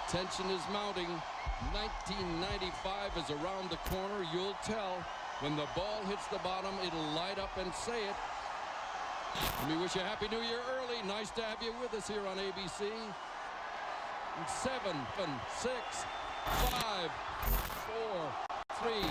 Tension is mounting. 1995 is around the corner. You'll tell when the ball hits the bottom. It'll light up and say it. Let me wish you a Happy New Year early. Nice to have you with us here on ABC. 7, 6, 5, 4, 3, 2.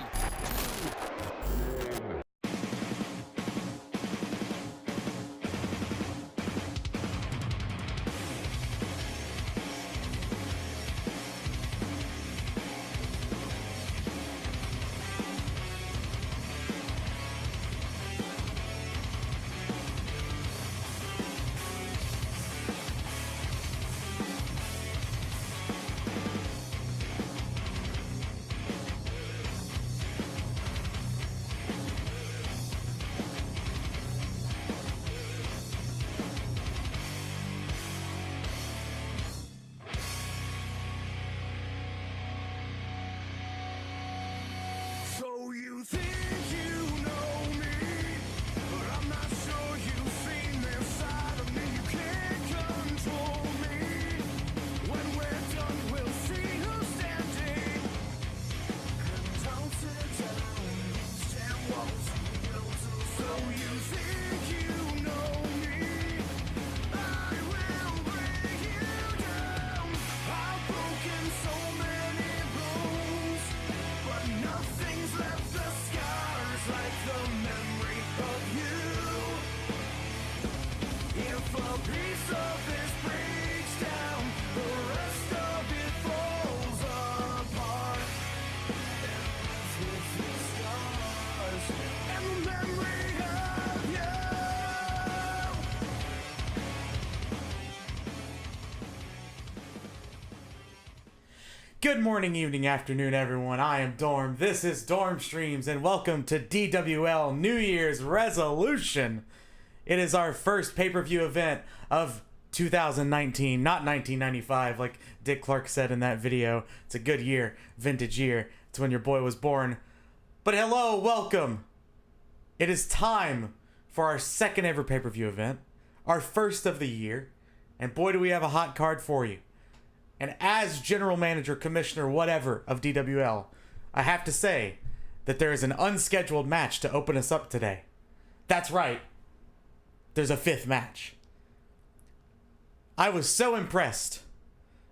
So you think you know me, but I'm not sure you've seen this side of me. You can't control me. When we're done, we'll see who's standing. And don't sit down, stand walls. So you think you know me, I will break you down. I've broken so many rules, but nothing's left the scars like the memory of you. If a piece of this breaks down, the rest of it falls apart. And with the scars and the memory of you. Good morning, evening, afternoon, everyone. I am Dorm. This is Dorm Streams, and welcome to DWL New Year's Resolution. It is our first pay-per-view event of 2019, not 1995, like Dick Clark said in that video. It's a good year, vintage year. It's when your boy was born. But hello, welcome. It is time for our second ever pay-per-view event, our first of the year, and boy, do we have a hot card for you. And as general manager, commissioner, whatever of DWL, I have to say that there is an unscheduled match to open us up today. That's right. There's a fifth match. I was so impressed.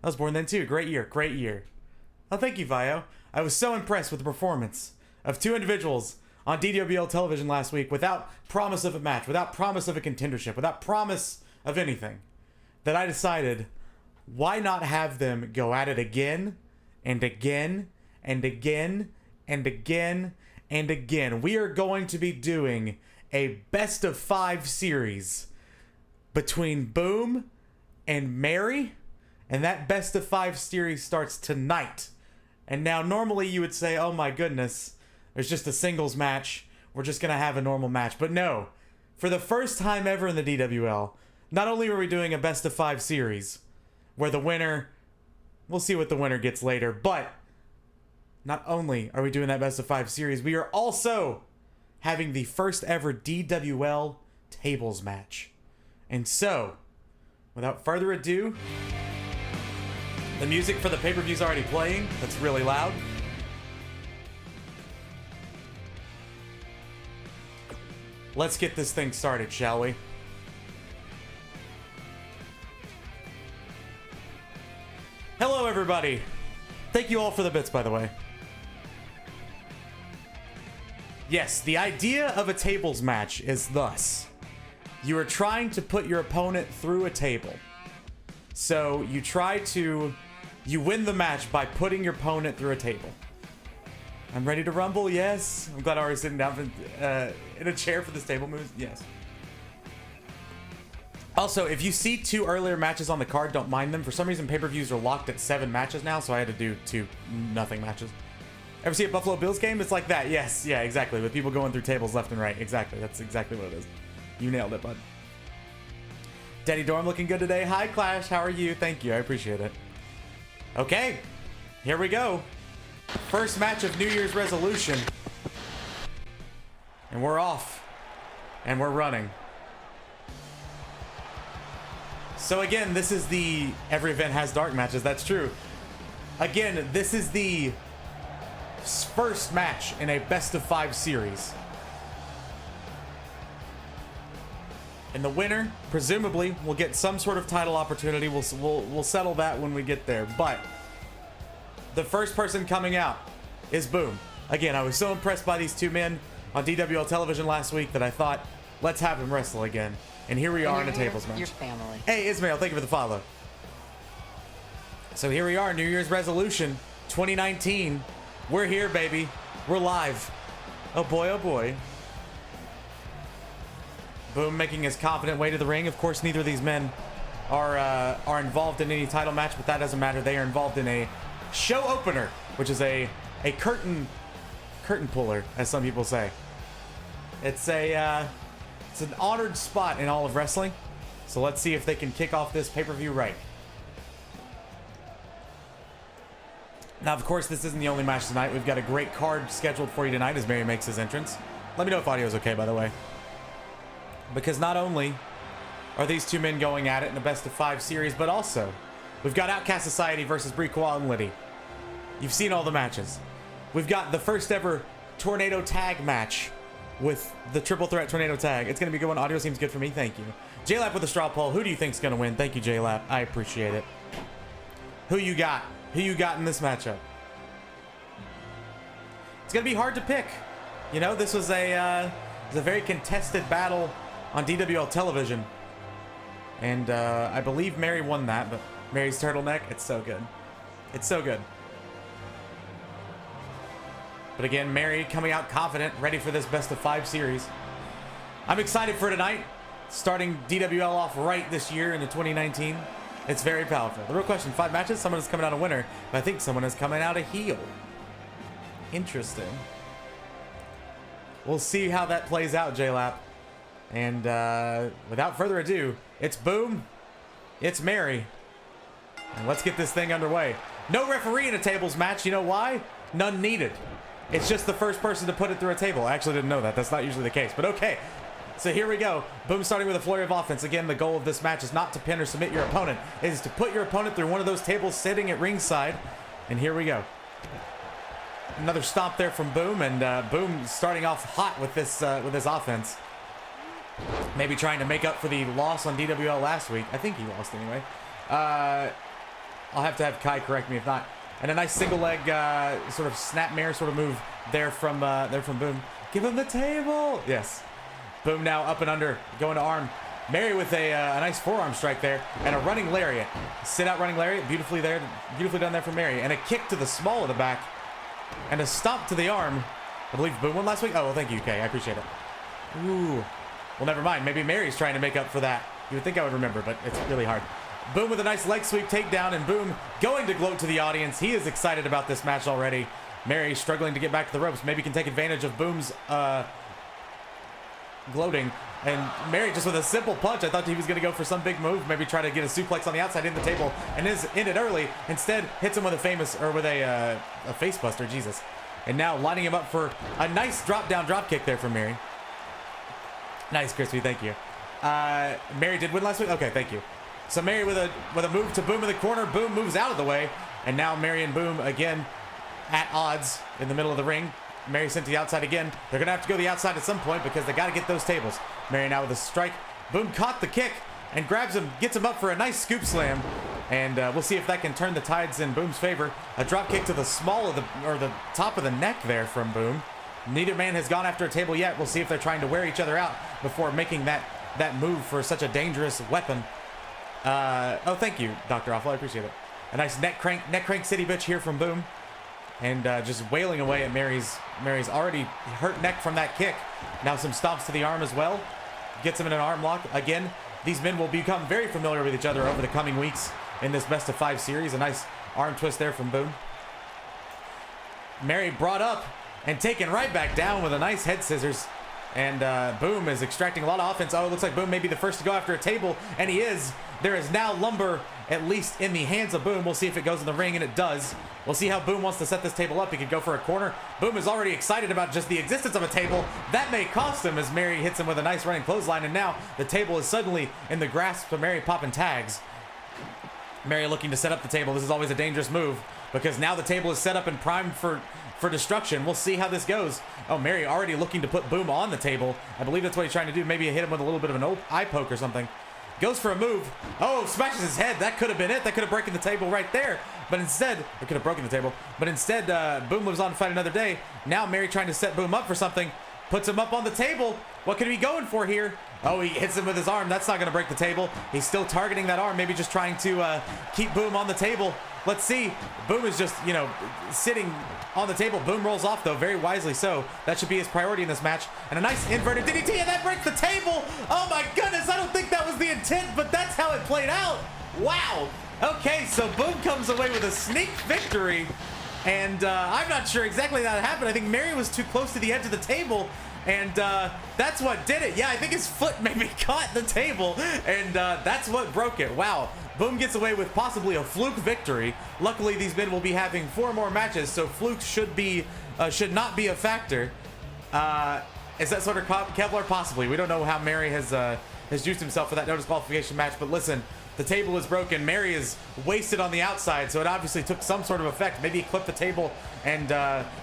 I was born then too. Great year. Great year. Oh, thank you, Vio. I was so impressed with the performance of two individuals on DWL television last week without promise of a match, without promise of a contendership, without promise of anything, that I decided, why not have them go at it again and again and again and again and again? We are going to be doing a best of 5 series between Boom and Mary, and that best of 5 series starts tonight. And now normally you would say, oh my goodness, there's just a singles match, we're just gonna have a normal match. But no, for the first time ever in the DWL, not only are we doing a best of 5 series where the winner, we'll see what the winner gets later, but not only are we doing that best of 5 series, we are also having the first ever DWL tables match. And so, without further ado, the music for the pay-per-view is already playing. That's really loud. Let's get this thing started, shall we? Hello, everybody. Thank you all for the bits, by the way. Yes, the idea of a tables match is thus. You are trying to put your opponent through a table. So you win the match by putting your opponent through a table. I'm ready to rumble, yes. I'm glad I'm already sitting down in a chair for this table moves, yes. Also, if you see 2 earlier matches on the card, don't mind them. For some reason, pay-per-views are locked at 7 matches now, so I had to do 2 nothing matches. Ever see a Buffalo Bills game? It's like that. Yes, yeah, exactly. With people going through tables left and right. Exactly. That's exactly what it is. You nailed it, bud. Daddy Dorm looking good today. Hi, Clash. How are you? Thank you. I appreciate it. Okay. Here we go. First match of New Year's resolution. And we're off. And we're running. So again, this is the every event has dark matches. That's true. Again, this is the first match in a best-of-5 series. And the winner, presumably, will get some sort of title opportunity. We'll settle that when we get there. But the first person coming out is Boom. Again, I was so impressed by these two men on DWL television last week that I thought, let's have them wrestle again. And here we are in a tables match. Your family. Hey, Ismail, thank you for the follow. So here we are, New Year's resolution 2019. We're here, baby. We're live. Oh boy, oh boy. Boom making his confident way to the ring. Of course, neither of these men are involved in any title match, but that doesn't matter. They are involved in a show opener, which is a curtain puller, as some people say. It's an honored spot in all of wrestling. So let's see if they can kick off this pay-per-view right. Now, of course, this isn't the only match tonight. We've got a great card scheduled for you tonight as Mary makes his entrance. Let me know if audio is okay, by the way. Because not only are these two men going at it in a best-of-5 series, but also we've got Outcast Society versus Breakwall and Liddy. You've seen all the matches. We've got the first ever Tornado Tag match with the Triple Threat Tornado Tag. It's going to be good one. Audio seems good for me. Thank you. J-Lap with a straw poll. Who do you think's going to win? Thank you, J-Lap. I appreciate it. Who you got? Who you got in this matchup? It's going to be hard to pick. You know, this was a very contested battle on DWL television. And I believe Mary won that, but Mary's turtleneck, it's so good. It's so good. But again, Mary coming out confident, ready for this best-of-5 series. I'm excited for tonight. Starting DWL off right this year into 2019. It's very powerful. The real question, 5 matches, someone is coming out a winner, but I think someone is coming out a heel. Interesting. We'll see how that plays out, J-Lap. And without further ado, it's Boom, it's Mary, and let's get this thing underway. No referee in a tables match. You know why? None needed. It's just the first person to put it through a table. I actually didn't know that. That's not usually the case, but okay. So here we go. Boom starting with a flurry of offense. Again, the goal of this match is not to pin or submit your opponent. It is to put your opponent through one of those tables sitting at ringside. And here we go. Another stomp there from Boom, and Boom starting off hot with this offense. Maybe trying to make up for the loss on DWL last week. I think he lost anyway. I'll have to have Kai correct me if not. And a nice single leg sort of snapmare sort of move there from Boom. Give him the table. Yes. Boom now up and under, going to arm. Mary with a nice forearm strike there and a running lariat. Sit out running lariat, beautifully done there from Mary. And a kick to the small of the back and a stomp to the arm. I believe Boom won last week. Oh, well, thank you, Kay. I appreciate it. Ooh. Well, never mind. Maybe Mary's trying to make up for that. You would think I would remember, but it's really hard. Boom with a nice leg sweep takedown, and Boom going to gloat to the audience. He is excited about this match already. Mary struggling to get back to the ropes. Maybe can take advantage of Boom's gloating. And Mary just with a simple punch. I thought he was going to go for some big move. Maybe try to get a suplex on the outside in the table and is in it early. Instead, hits him with a face buster. Jesus. And now lining him up for a nice drop kick there from Mary. Nice, Crispy. Thank you. Mary did win last week. Okay, thank you. So Mary with a move to Boom in the corner. Boom moves out of the way, and now Mary and Boom again at odds in the middle of the ring. Mary sent to the outside again. They're gonna have to go to the outside at some point because they got to get those tables. Mary now with a strike. Boom caught the kick and grabs him, gets him up for a nice scoop slam, and we'll see if that can turn the tides in Boom's favor. A drop kick to the small of the top of the neck there from Boom. Neither man has gone after a table yet. We'll see if they're trying to wear each other out before making that move for such a dangerous weapon. Oh, thank you, Dr. Awful. I appreciate it. A nice neck crank city bitch here from Boom. And just wailing away at Mary's already hurt neck from that kick. Now some stomps to the arm as well. Gets him in an arm lock. Again, these men will become very familiar with each other over the coming weeks in this best-of-5 series. A nice arm twist there from Boom. Mary brought up and taken right back down with a nice head scissors. And Boom is extracting a lot of offense. Oh, it looks like Boom may be the first to go after a table, and he is. There is now lumber, at least in the hands of Boom. We'll see if it goes in the ring, and it does. We'll see how Boom wants to set this table up. He could go for a corner. Boom is already excited about just the existence of a table. That may cost him as Mary hits him with a nice running clothesline, and now the table is suddenly in the grasp of Mary popping tags. Mary looking to set up the table. This is always a dangerous move. because now the table is set up and primed for destruction. We'll see how this goes. Oh, Mary already looking to put Boom on the table. I believe that's what he's trying to do. Maybe hit him with a little bit of an old eye poke or something. Goes for a move. Oh, smashes his head. That could have been it. That could have broken the table right there. But instead, it could have broken the table. But instead, Boom lives on to fight another day. Now Mary trying to set Boom up for something. Puts him up on the table. What could he be going for here? Oh, he hits him with his arm. That's not going to break the table. He's still targeting that arm. Maybe just trying to keep Boom on the table. Let's see. Boom is just, you know, sitting on the table. Boom rolls off, though, very wisely so. That should be his priority in this match. And a nice inverted DDT, and that breaks the table. Oh, my goodness. I don't think that was the intent, but that's how it played out. Wow. Okay, so Boom comes away with a sneak victory. And I'm not sure exactly how that happened. I think Mary was too close to the edge of the table. And that's what did it. Yeah, I think his foot maybe caught the table. And that's what broke it. Wow. Boom gets away with possibly a fluke victory. Luckily, these men will be having 4 more matches, so flukes should not be a factor. Is that sort of Kevlar? Possibly. We don't know how Mary has juiced himself for that no disqualification match. But listen, the table is broken. Mary is wasted on the outside, so it obviously took some sort of effect. Maybe he clipped the table and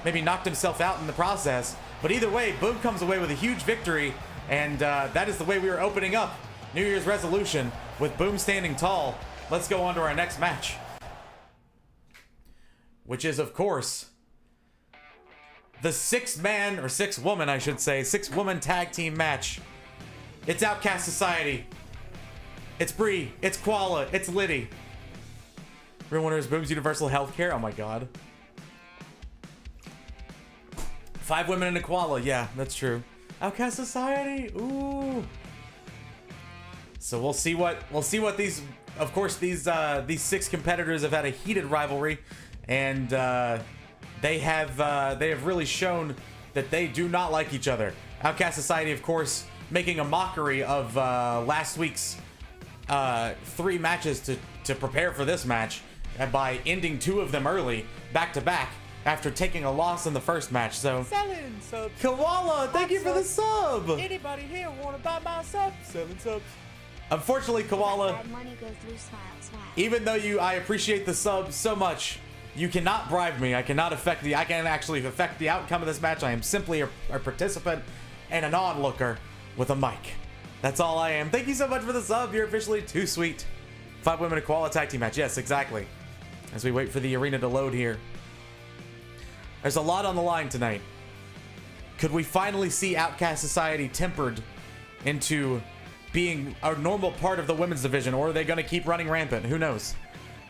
maybe knocked himself out in the process. But either way, Boom comes away with a huge victory, and that is the way we are opening up New Year's resolution with Boom standing tall. Let's go on to our next match, which is, of course, the 6-man, or 6-woman, I should say, 6-woman tag team match. It's Outcast Society. It's Bree. It's Koala. It's Liddy. Real winner is Boom's Universal Healthcare. Oh my god. 5 women and a Koala. Yeah, that's true. Outcast Society. Ooh. So we'll see what these. Of course, these 6 competitors have had a heated rivalry, and they have really shown that they do not like each other. Outcast Society, of course, making a mockery of last week's 3 matches to prepare for this match, and by ending 2 of them early, back to back, after taking a loss in the first match. So Selling subs. Koala, thank you for the sub. Anybody here want to buy my subs? Selling subs. Unfortunately, Koala, Bad money goes through smile, smile. even though I appreciate the sub so much, you cannot bribe me. I can actually affect the outcome of this match. I am simply a participant and an onlooker with a mic. That's all I am. Thank you so much for the sub. You're officially too sweet. 5 women, a Koala tag team match. Yes, exactly. As we wait for the arena to load here. There's a lot on the line tonight. Could we finally see Outcast Society tempered into being a normal part of the women's division, or are they going to keep running rampant? Who knows?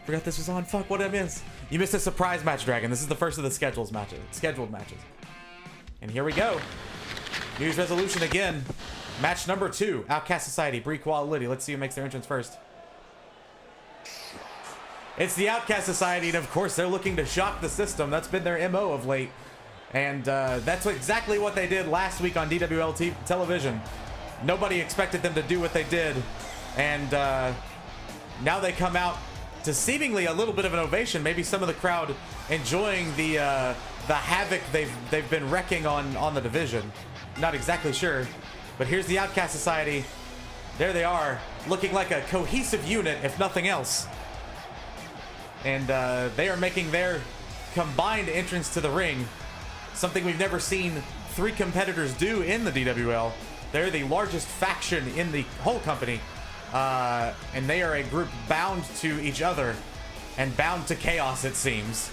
Forgot this was on. Fuck, what did I miss? You missed a surprise match, Dragon. This is the first of the scheduled matches. And here we go. New Year's resolution again. Match number 2. Outcast Society, Bree, Koala, Liddy. Let's see who makes their entrance first. It's the Outcast Society, and of course they're looking to shock the system. That's been their MO of late. And that's exactly what they did last week on DWL television. Nobody expected them to do what they did. And now they come out to seemingly a little bit of an ovation. Maybe some of the crowd enjoying the havoc they've been wrecking on the division. Not exactly sure. But here's the Outcast Society. There they are, looking like a cohesive unit, if nothing else. And they are making their combined entrance to the ring. Something we've never seen 3 competitors do in the DWL. They're the largest faction in the whole company. And they are a group bound to each other and bound to chaos, it seems.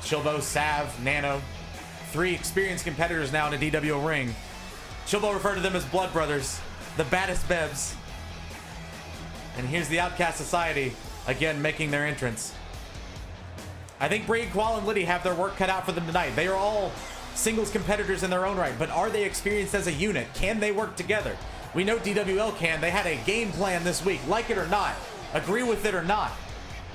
Chilbo, Sav, Nano. 3 experienced competitors now in a DWL ring. Chilbo referred to them as Blood Brothers, the baddest bebs. And here's the Outcast Society, again making their entrance. I think Bree, Koala, and Liddy have their work cut out for them tonight. They are all singles competitors in their own right, but are they experienced as a unit? Can they work together? We know DWL can. They had a game plan this week. Like it or not, agree with it or not,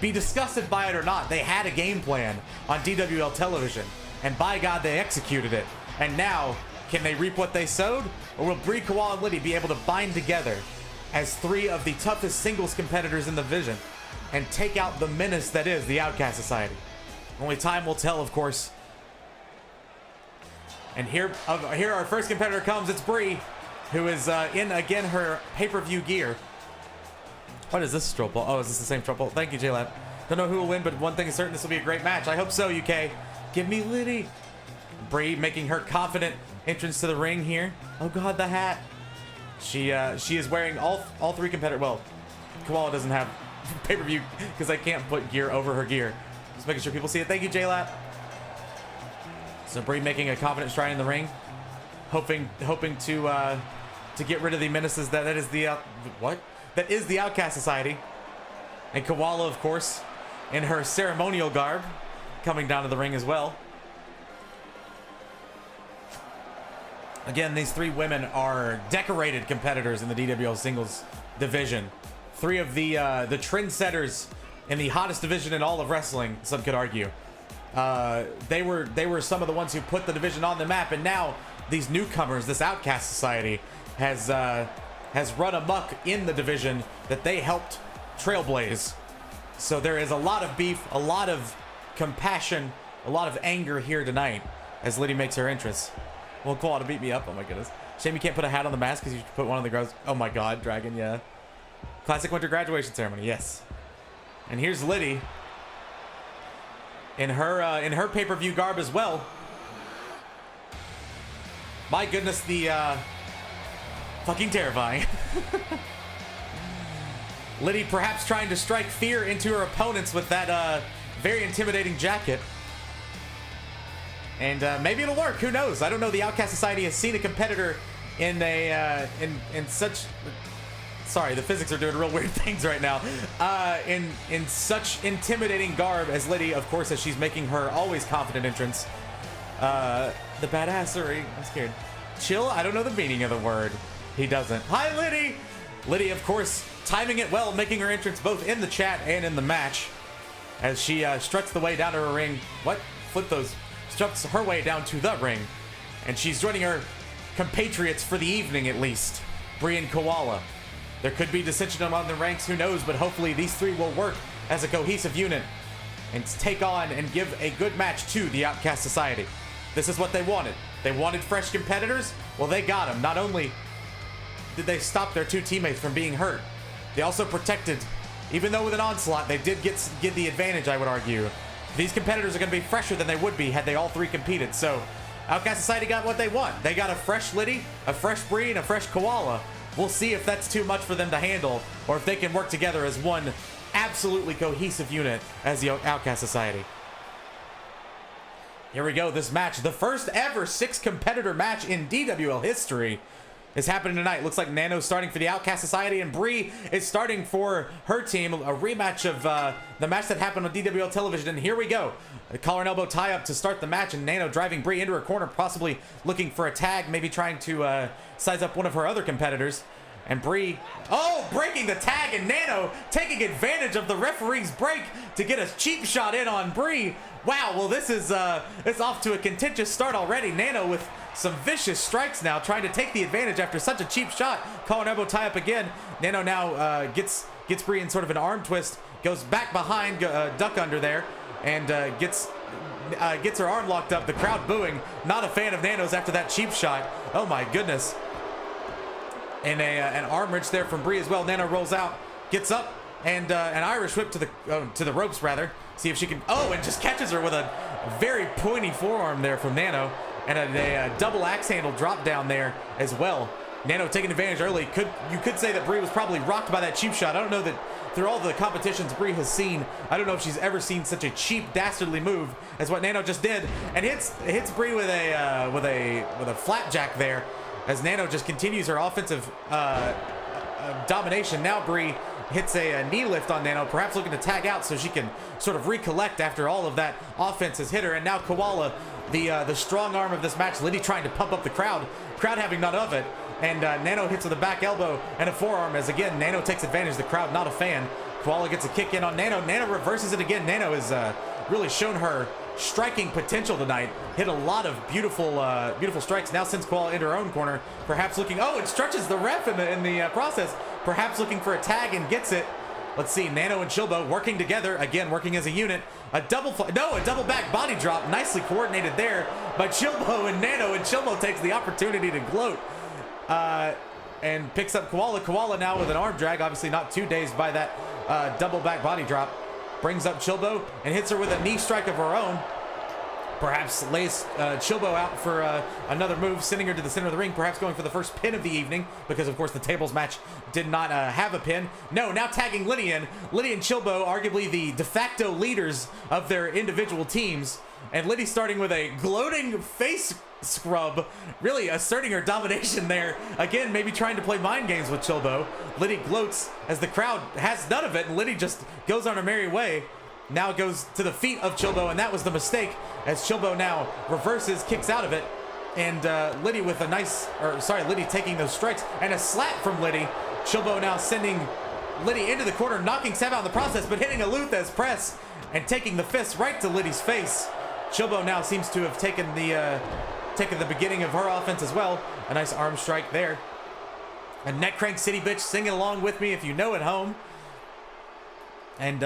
be disgusted by it or not, they had a game plan on DWL television. And by God, they executed it. And now, can they reap what they sowed? Or will Bree, Koala, and Liddy be able to bind together as 3 of the toughest singles competitors in the division and take out the menace that is the Outcast Society? Only time will tell, of course. And here our first competitor comes. It's Bree, who is in, again, her pay-per-view gear. What is this stroll pole? Oh, is this the same stroll pole? Thank you, J-Lab. Don't know who will win, but one thing is certain, this will be a great match. I hope so, UK. Give me Liddy. Brie making her confident entrance to the ring here. Oh god, the hat. She is wearing all three competitors. Well, Koala doesn't have pay-per-view because I can't put gear over her gear. Just making sure people see it. Thank you, J-Lap. So Brie making a confident stride in the ring, hoping to get rid of the menaces that is the that is the Outcast Society. And Koala, of course, in her ceremonial garb, coming down to the ring as well. Again, these three women are decorated competitors in the DWL singles division. Three of the trendsetters in the hottest division in all of wrestling, some could argue. They were some of the ones who put the division on the map, and now these newcomers, this Outcast Society, has run amok in the division that they helped trailblaze. So there is a lot of beef, a lot of compassion, a lot of anger here tonight as Liddy makes her entrance. Well, Koala to beat me up. Oh my goodness. Shame you can't put a hat on the mask because you should put one on the gross. Oh my god, Dragon, yeah. Classic winter graduation ceremony, yes. And here's Liddy in her pay-per-view garb as well. My goodness, the fucking terrifying. Liddy perhaps trying to strike fear into her opponents with that very intimidating jacket. And maybe it'll work. Who knows? I don't know. The Outcast Society has seen a competitor in a in such. Sorry, the physics are doing real weird things right now. In such intimidating garb as Liddy, of course, as she's making her always confident entrance. The badassery. I'm scared. Chill. I don't know the meaning of the word. He doesn't. Hi, Liddy. Liddy, of course, timing it well, making her entrance both in the chat and in the match, as she struts the way down to her ring. What? Flip those. Struts her way down to the ring, and she's joining her compatriots for the evening at least, Brie and Koala. There could be dissension among the ranks, who knows, but hopefully these three will work as a cohesive unit and take on and give a good match to the Outcast Society. This is what they wanted. They wanted fresh competitors. Well, they got them. Not only did they stop their two teammates from being hurt, they also protected, even though with an onslaught, they did get the advantage, I would argue. These competitors are going to be fresher than they would be had they all three competed. So, Outcast Society got what they want. They got a fresh Liddy, a fresh Brie, and a fresh Koala. We'll see if that's too much for them to handle, or if they can work together as one absolutely cohesive unit as the Outcast Society. Here we go. This match, the first ever 6-competitor match in DWL history, is happening tonight. Looks like Nano's starting for the Outcast Society, and Brie is starting for her team. A rematch of the match that happened on DWL television. And here we go. A collar and elbow tie up to start the match, and Nano driving Brie into her corner, possibly looking for a tag, maybe trying to size up one of her other competitors. And Brie, breaking the tag, and Nano taking advantage of the referee's break to get a cheap shot in on Brie. Wow, well, this is it's off to a contentious start already. Nano with some vicious strikes now, trying to take the advantage after such a cheap shot. Collar and elbow tie up again. Nano now gets Brie in sort of an arm twist, goes back behind, duck under there, and gets her arm locked up. The crowd booing. Not a fan of Nano's after that cheap shot. Oh my goodness. And an arm wrench there from Brie as well. Nano rolls out, gets up, and an Irish whip to the ropes rather. See if she can. Oh, and just catches her with a very pointy forearm there from Nano, and a double axe handle drop down there as well. Nano taking advantage early. You could say that Brie was probably rocked by that cheap shot. I don't know that through all the competitions Brie has seen, I don't know if she's ever seen such a cheap, dastardly move as what Nano just did, and hits Brie with a flapjack there, as Nano just continues her offensive domination. Now Brie hits a knee lift on Nano, perhaps looking to tag out so she can sort of recollect after all of that offense has hit her. And now Koala, the strong arm of this match, Liddy trying to pump up the crowd having none of it. And Nano hits with a back elbow and a forearm, as again, Nano takes advantage. The crowd not a fan. Koala gets a kick in on Nano. Nano reverses it again. Nano has really shown her striking potential tonight. Hit a lot of beautiful strikes. Now sends Koala into her own corner, perhaps looking. Oh, it stretches the ref in the process. Perhaps looking for a tag and gets it. Let's see. Nano and Chilbo working together again, working as a unit. A double back body drop, nicely coordinated there by Chilbo and Nano. And Chilbo takes the opportunity to gloat and picks up Koala. Koala now with an arm drag, obviously not too dazed by that double back body drop. brings up Chilbo and hits her with a knee strike of her own. Perhaps lays Chilbo out for another move, sending her to the center of the ring, perhaps going for the first pin of the evening, because of course the tables match did not have a pin. No, now tagging Liddy in. Liddy and Chilbo, arguably the de facto leaders of their individual teams, and Liddy starting with a gloating face scrub, really asserting her domination there. Again, maybe trying to play mind games with Chilbo. Liddy gloats as the crowd has none of it, and Liddy just goes on her merry way. Now it goes to the feet of Chilbo, and that was the mistake, as Chilbo now reverses, kicks out of it, and Liddy with a nice, Liddy taking those strikes, and a slap from Liddy. Chilbo now sending Liddy into the corner, knocking Sav out in the process, but hitting a Luthez press, and taking the fist right to Liddy's face. Chilbo now seems to have taken the beginning of her offense as well. A nice arm strike there. A neck crank city bitch, singing along with me if you know at home. And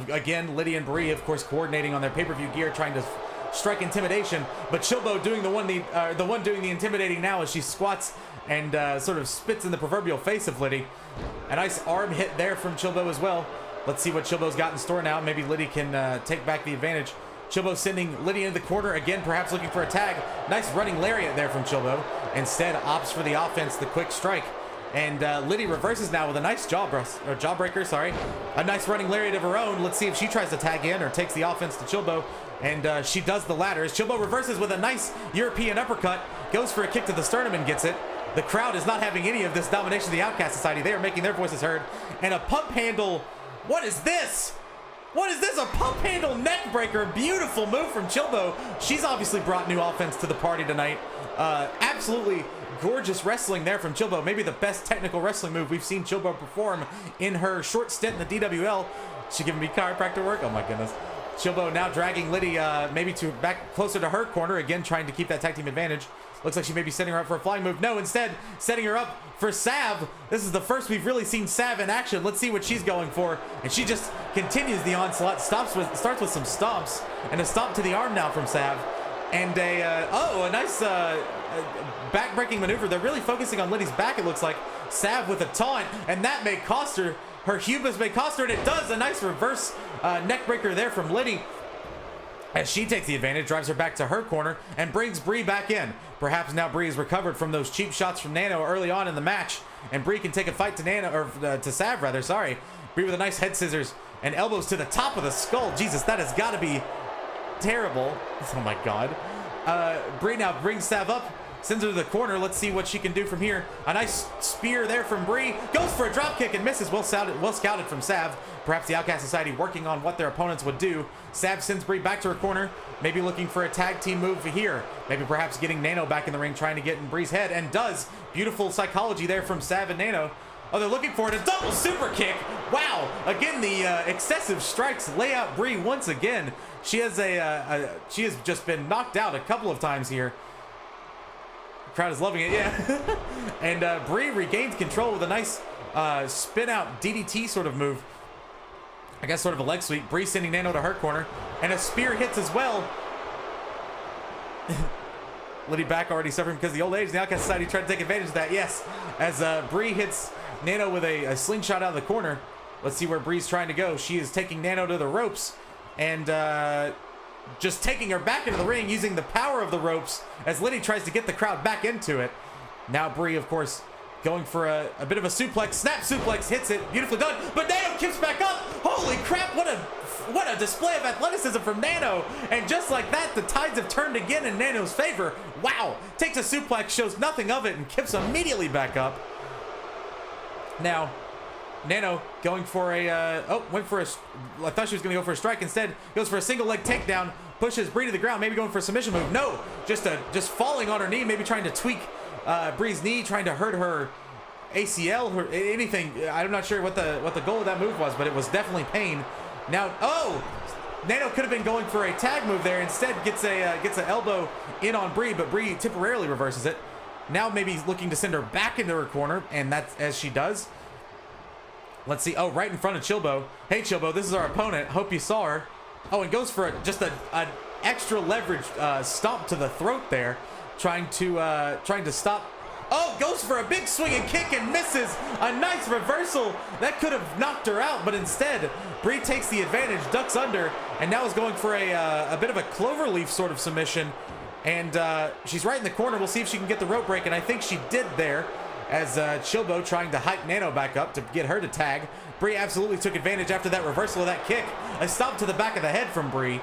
again, Liddy and Brie, of course, coordinating on their pay-per-view gear, trying to strike intimidation. But Chilbo doing the one doing the intimidating now as she squats and sort of spits in the proverbial face of Liddy. A nice arm hit there from Chilbo as well. Let's see what Chilbo's got in store now. Maybe Liddy can take back the advantage. Chilbo sending Liddy into the corner again, perhaps looking for a tag. Nice running lariat there from Chilbo. Instead, opts for the offense, the quick strike. And Liddy reverses now with a nice jawbreaker, a nice running lariat of her own. Let's see if she tries to tag in or takes the offense to Chilbo. And she does the latter. As Chilbo reverses with a nice European uppercut, goes for a kick to the sternum and gets it. The crowd is not having any of this domination of the Outcast Society. They are making their voices heard. And a pump handle. What is this? What is this? A pump handle neck breaker. Beautiful move from Chilbo. She's obviously brought new offense to the party tonight. Absolutely gorgeous wrestling there from Chilbo. Maybe the best technical wrestling move we've seen Chilbo perform in her short stint in the DWL. She giving me chiropractor work? Oh my goodness. Chilbo now dragging Liddy maybe to back closer to her corner, again trying to keep that tag team advantage. Looks like she may be setting her up for a flying move. No, instead setting her up for Sav. This is the first we've really seen Sav in action. Let's see what she's going for. And she just continues the onslaught. Starts with some stomps, and a stomp to the arm now from Sav. And a nice back-breaking maneuver. They're really focusing on Liddy's back, it looks like. Sav with a taunt, and that may cost her. Her hubris may cost her, and it does. A nice reverse neck breaker there from Liddy. As she takes the advantage, drives her back to her corner, and brings Brie back in. Perhaps now Brie is recovered from those cheap shots from Nano early on in the match, and Brie can take a fight to to Sav rather. Sorry, Brie with a nice head scissors and elbows to the top of the skull. Jesus, that has got to be terrible. Oh my God. Brie now brings Sav up, sends her to the corner. Let's see what she can do from here. A nice spear there from Brie. Goes for a drop kick and misses. Well scouted from Sav. Perhaps the Outcast Society working on what their opponents would do. Sav sends Brie back to her corner. Maybe looking for a tag team move here. Maybe perhaps getting Nano back in the ring, trying to get in Brie's head. And does. Beautiful psychology there from Sav and Nano. Oh, they're looking for it. A double super kick. Wow. Again, the excessive strikes lay out Brie once again. She has she has just been knocked out a couple of times here. The crowd is loving it, yeah. And Brie regains control with a nice spin out DDT sort of move. I guess sort of a leg sweep. Brie sending Nano to her corner. And a spear hits as well. Liddy back already suffering because of the old age. The Outcast Society tried to take advantage of that, yes. As Brie hits Nano with a slingshot out of the corner. Let's see where Brie's trying to go. She is taking Nano to the ropes. And just taking her back into the ring using the power of the ropes as Liddy tries to get the crowd back into it. Now Brie, of course, going for a bit of a suplex. Snap suplex, hits it. Beautifully done. But Nano kicks back up. Holy crap, what a display of athleticism from Nano. And just like that, the tides have turned again in Nano's favor. Wow. Takes a suplex, shows nothing of it, and kips immediately back up. Now, Nano going for I thought she was going to go for a strike. Instead, goes for a single leg takedown, pushes Brie to the ground, maybe going for a submission move. No, just falling on her knee, maybe trying to tweak Brie's knee, trying to hurt her ACL, or anything. I'm not sure what the goal of that move was, but it was definitely pain. Now, Nano could have been going for a tag move there. Instead, gets an elbow in on Brie, but Brie temporarily reverses it. Now maybe looking to send her back into her corner, and that's as she does. Let's see. Oh, right in front of Chilbo. Hey, Chilbo, this is our opponent. Hope you saw her. Oh, and goes for just an extra leverage stomp to the throat there, trying to stop Oh, goes for a big swinging kick and misses. A nice reversal. That could have knocked her out, but instead, Brie takes the advantage, ducks under, and now is going for a bit of a cloverleaf sort of submission. And she's right in the corner. We'll see if she can get the rope break, and I think she did there, as Chilbo trying to hike Nano back up to get her to tag. Brie absolutely took advantage after that reversal of that kick. A stomp to the back of the head from Brie.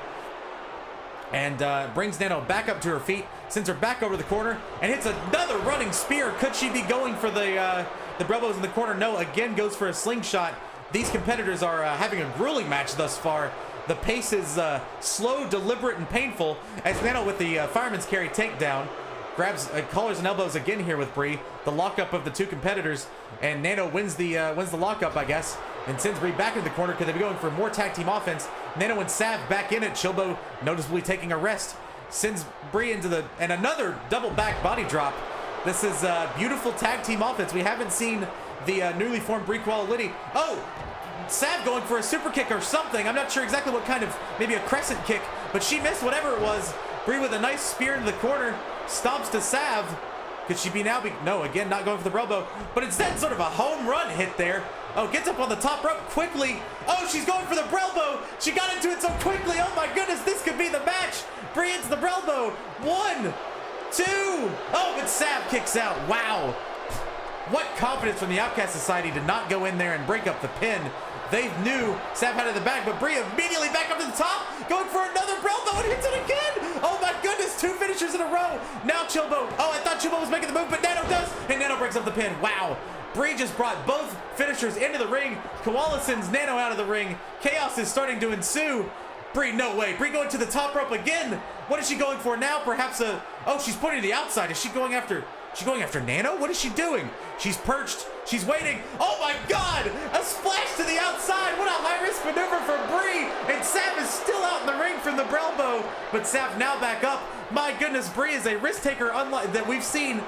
And brings Nano back up to her feet, sends her back over the corner, and hits another running spear. Could she be going for the Brelbos in the corner? No, again goes for a slingshot. These competitors are having a grueling match thus far. The pace is slow, deliberate, and painful as Nano with the fireman's carry takedown. Grabs collars and elbows again here with Brie. The lockup of the two competitors, and Nano wins the lockup, I guess, and sends Brie back into the corner. Could they be going for more tag team offense? Nano and Sav back in it. Chilbo noticeably taking a rest. Sends Brie into and another double back body drop. This is beautiful tag team offense. We haven't seen the newly formed Brie Koala Liddy. Oh, Sav going for a super kick or something. I'm not sure exactly what kind of, maybe a crescent kick, but she missed whatever it was. Brie with a nice spear into the corner. Stomps to Sav. Could she be now? No, again, not going for the Brelbo, but instead sort of a home run hit there. Oh, gets up on the top rope quickly. Oh, she's going for the Brelbo. She got into it so quickly. Oh my goodness, this could be the match. Brie hits the Brelbo. 1, 2. Oh, but Sav kicks out. Wow. What confidence from the Outcast Society to not go in there and break up the pin. They knew Sav had it in the bag, but Brie immediately back up to the top, going for another Brelbo and hits it again. Oh my goodness, 2 finishers in a row. Now Chilbo. Oh, I thought Chilbo was making the move, but Nano does, and Nano breaks up the pin. Wow. Brie just brought both finishers into the ring. Koala sends Nano out of the ring. Chaos is starting to ensue. Brie, no way. Brie going to the top rope again. What is she going for now? Perhaps a... Oh, she's pointing to the outside. Is she going after... She's going after Nano? What is she doing? She's perched. She's waiting. Oh my God! A splash to the outside. What a high-risk maneuver for Brie. And Sav is still out in the ring from the Brelbo. But Sav now back up. My goodness, Brie is a risk taker unlike that we've seen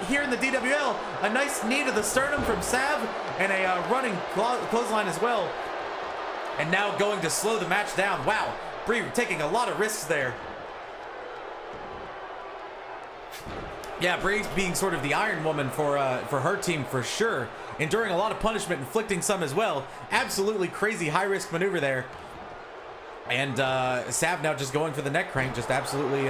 here in the DWL. A nice knee to the sternum from Sav and a running clothesline as well. And now going to slow the match down. Wow, Brie taking a lot of risks there. Yeah, Brie being sort of the Iron Woman for her team for sure. Enduring a lot of punishment, inflicting some as well. Absolutely crazy high-risk maneuver there. And Sav now just going for the neck crank, just absolutely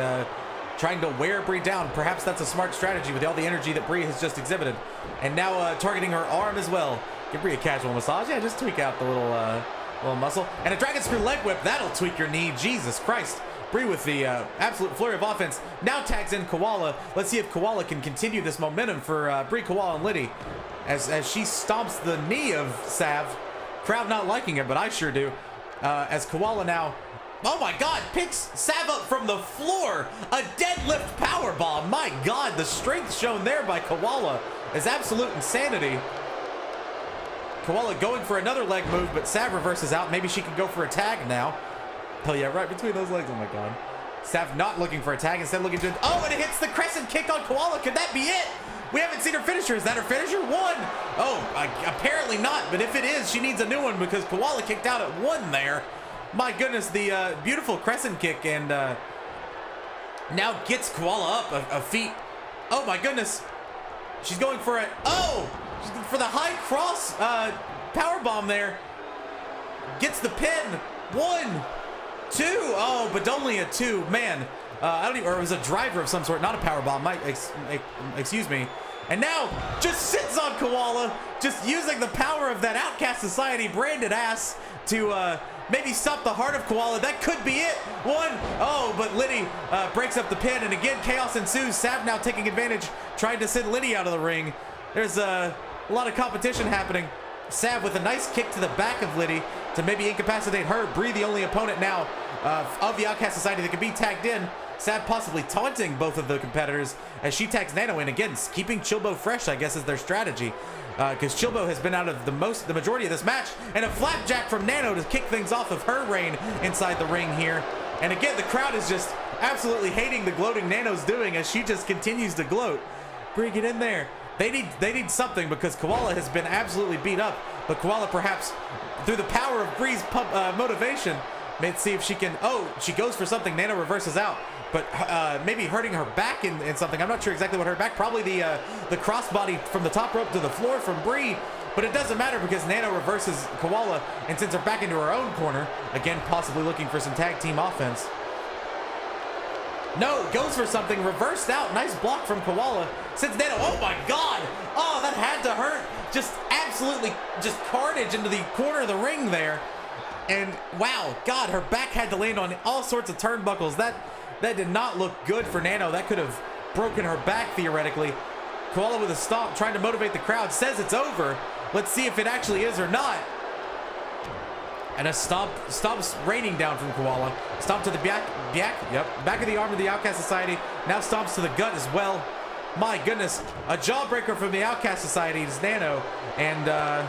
trying to wear Brie down. Perhaps that's a smart strategy with all the energy that Brie has just exhibited. And now targeting her arm as well. Give Brie a casual massage. Yeah, just tweak out the little muscle. And a dragon screw leg whip. That'll tweak your knee. Jesus Christ. Brie with the absolute flurry of offense. Now tags in Koala. Let's see if Koala can continue this momentum for Brie, Koala, and Liddy. As she stomps the knee of Sav. Crowd not liking it, but I sure do. As Koala now, oh my God, picks Sav up from the floor. A deadlift powerbomb. My God, the strength shown there by Koala is absolute insanity. Koala going for another leg move, but Sav reverses out. Maybe she can go for a tag now. Hell yeah, right between those legs. Oh my God. Sav not looking for a tag, instead looking to... Oh, and it hits the crescent kick on Koala. Could that be it? We haven't seen her finisher. Is that her finisher? 1. Oh, apparently not. But if it is, she needs a new one because Koala kicked out at 1 there. My goodness, the beautiful crescent kick, and now gets Koala up a feet. Oh my goodness. She's going for it. Oh, for the high cross power bomb there. Gets the pin. 1, 2. Oh, but only a 2. Man, I don't even, or it was a driver of some sort, not a power bomb. Excuse me. And now just sits on Koala, just using the power of that Outcast Society branded ass to maybe stop the heart of Koala. That could be it. 1. Oh, but Liddy breaks up the pin, and again chaos ensues. Sav now taking advantage, trying to send Liddy out of the ring. There's a lot of competition happening. Sav with a nice kick to the back of Liddy to maybe incapacitate her. Brie the only opponent now of the Outcast Society that can be tagged in. Sav possibly taunting both of the competitors as she tags Nano in. Again, keeping Chilbo fresh, I guess, is their strategy. Because Chilbo has been out of the majority of this match. And a flapjack from Nano to kick things off of her reign inside the ring here. And again, the crowd is just absolutely hating the gloating Nano's doing as she just continues to gloat. Brie, get in there. They need something because Koala has been absolutely beat up. But Koala, perhaps through the power of Brie's motivation, Let's see if she can. Oh, she goes for something. Nano reverses out, but maybe hurting her back in something. I'm not sure exactly what hurt back. Probably the crossbody from the top rope to the floor from Bree. But it doesn't matter because Nano reverses Koala and sends her back into her own corner. Again, possibly looking for some tag team offense. No, goes for something. Reversed out. Nice block from Koala. Sends Nano. Oh my God. Oh, that had to hurt. Just absolutely just carnage into the corner of the ring there. And wow, God, her back had to land on all sorts of turnbuckles. That did not look good for Nano. That could have broken her back theoretically. Koala with a stomp, trying to motivate the crowd. Says it's over. Let's see if it actually is or not. And a stomp's raining down from Koala. Stomp to the back of the arm of the Outcast Society. Now stomps to the gut as well. My goodness, a jawbreaker from the Outcast Society is Nano, and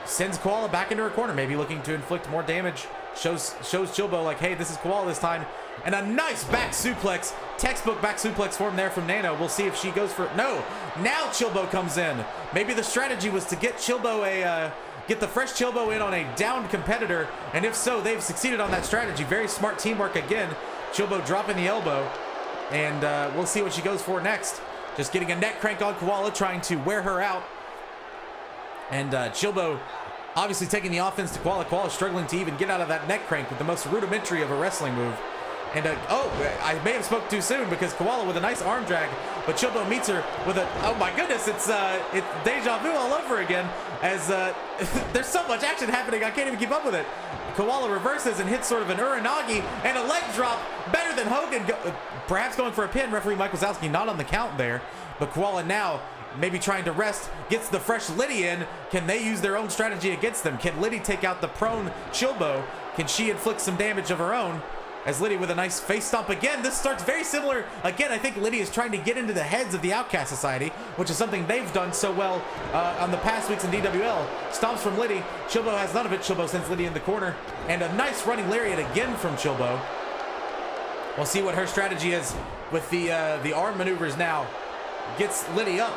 sends Koala back into her corner, maybe looking to inflict more damage. Shows Chilbo like, hey, this is Koala this time. And a nice back suplex, textbook back suplex form there from Nano. We'll see if she goes for, no, now Chilbo comes in. Maybe the strategy was to get Chilbo get the fresh Chilbo in on a downed competitor, and if so, they've succeeded on that strategy. Very smart teamwork again. Chilbo dropping the elbow, and we'll see what she goes for next. Just getting a neck crank on Koala, trying to wear her out. And Chilbo obviously taking the offense to Koala. Koala struggling to even get out of that neck crank with the most rudimentary of a wrestling move. And oh, I may have spoke too soon because Koala with a nice arm drag, but Chilbo meets her with a, oh my goodness, it's deja vu all over again, as there's so much action happening, I can't even keep up with it. Koala reverses and hits sort of an Uranagi and a leg drop, better than Hogan, perhaps going for a pin. Referee Mike Wazowski not on the count there, but Koala now maybe trying to rest, gets the fresh Liddy in. Can they use their own strategy against them? Can Liddy take out the prone Chilbo? Can she inflict some damage of her own? As Liddy with a nice face stomp again. This starts very similar. Again, I think Liddy is trying to get into the heads of the Outcast Society, which is something they've done so well on the past weeks in DWL. Stomps from Liddy. Chilbo has none of it. Chilbo sends Liddy in the corner. And a nice running lariat again from Chilbo. We'll see what her strategy is with the arm maneuvers now. Gets Liddy up.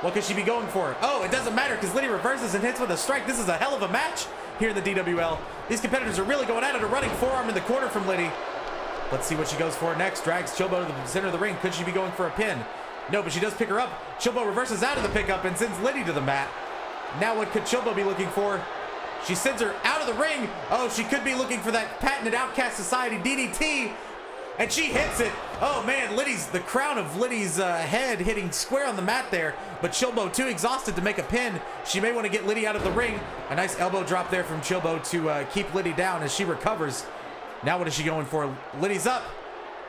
What could she be going for? Oh, it doesn't matter because Liddy reverses and hits with a strike. This is a hell of a match here in the DWL. These competitors are really going at it. A running forearm in the corner from Liddy. Let's see what she goes for next. Drags Chilbo to the center of the ring. Could she be going for a pin? No, but she does pick her up. Chilbo reverses out of the pickup and sends Liddy to the mat. Now what could Chilbo be looking for? She sends her out of the ring. Oh, she could be looking for that patented Outcast Society DDT. And she hits it. Oh man, the crown of Liddy's head hitting square on the mat there. But Chilbo too exhausted to make a pin. She may want to get Liddy out of the ring. A nice elbow drop there from Chilbo to keep Liddy down as she recovers. Now what is she going for? Liddy's up.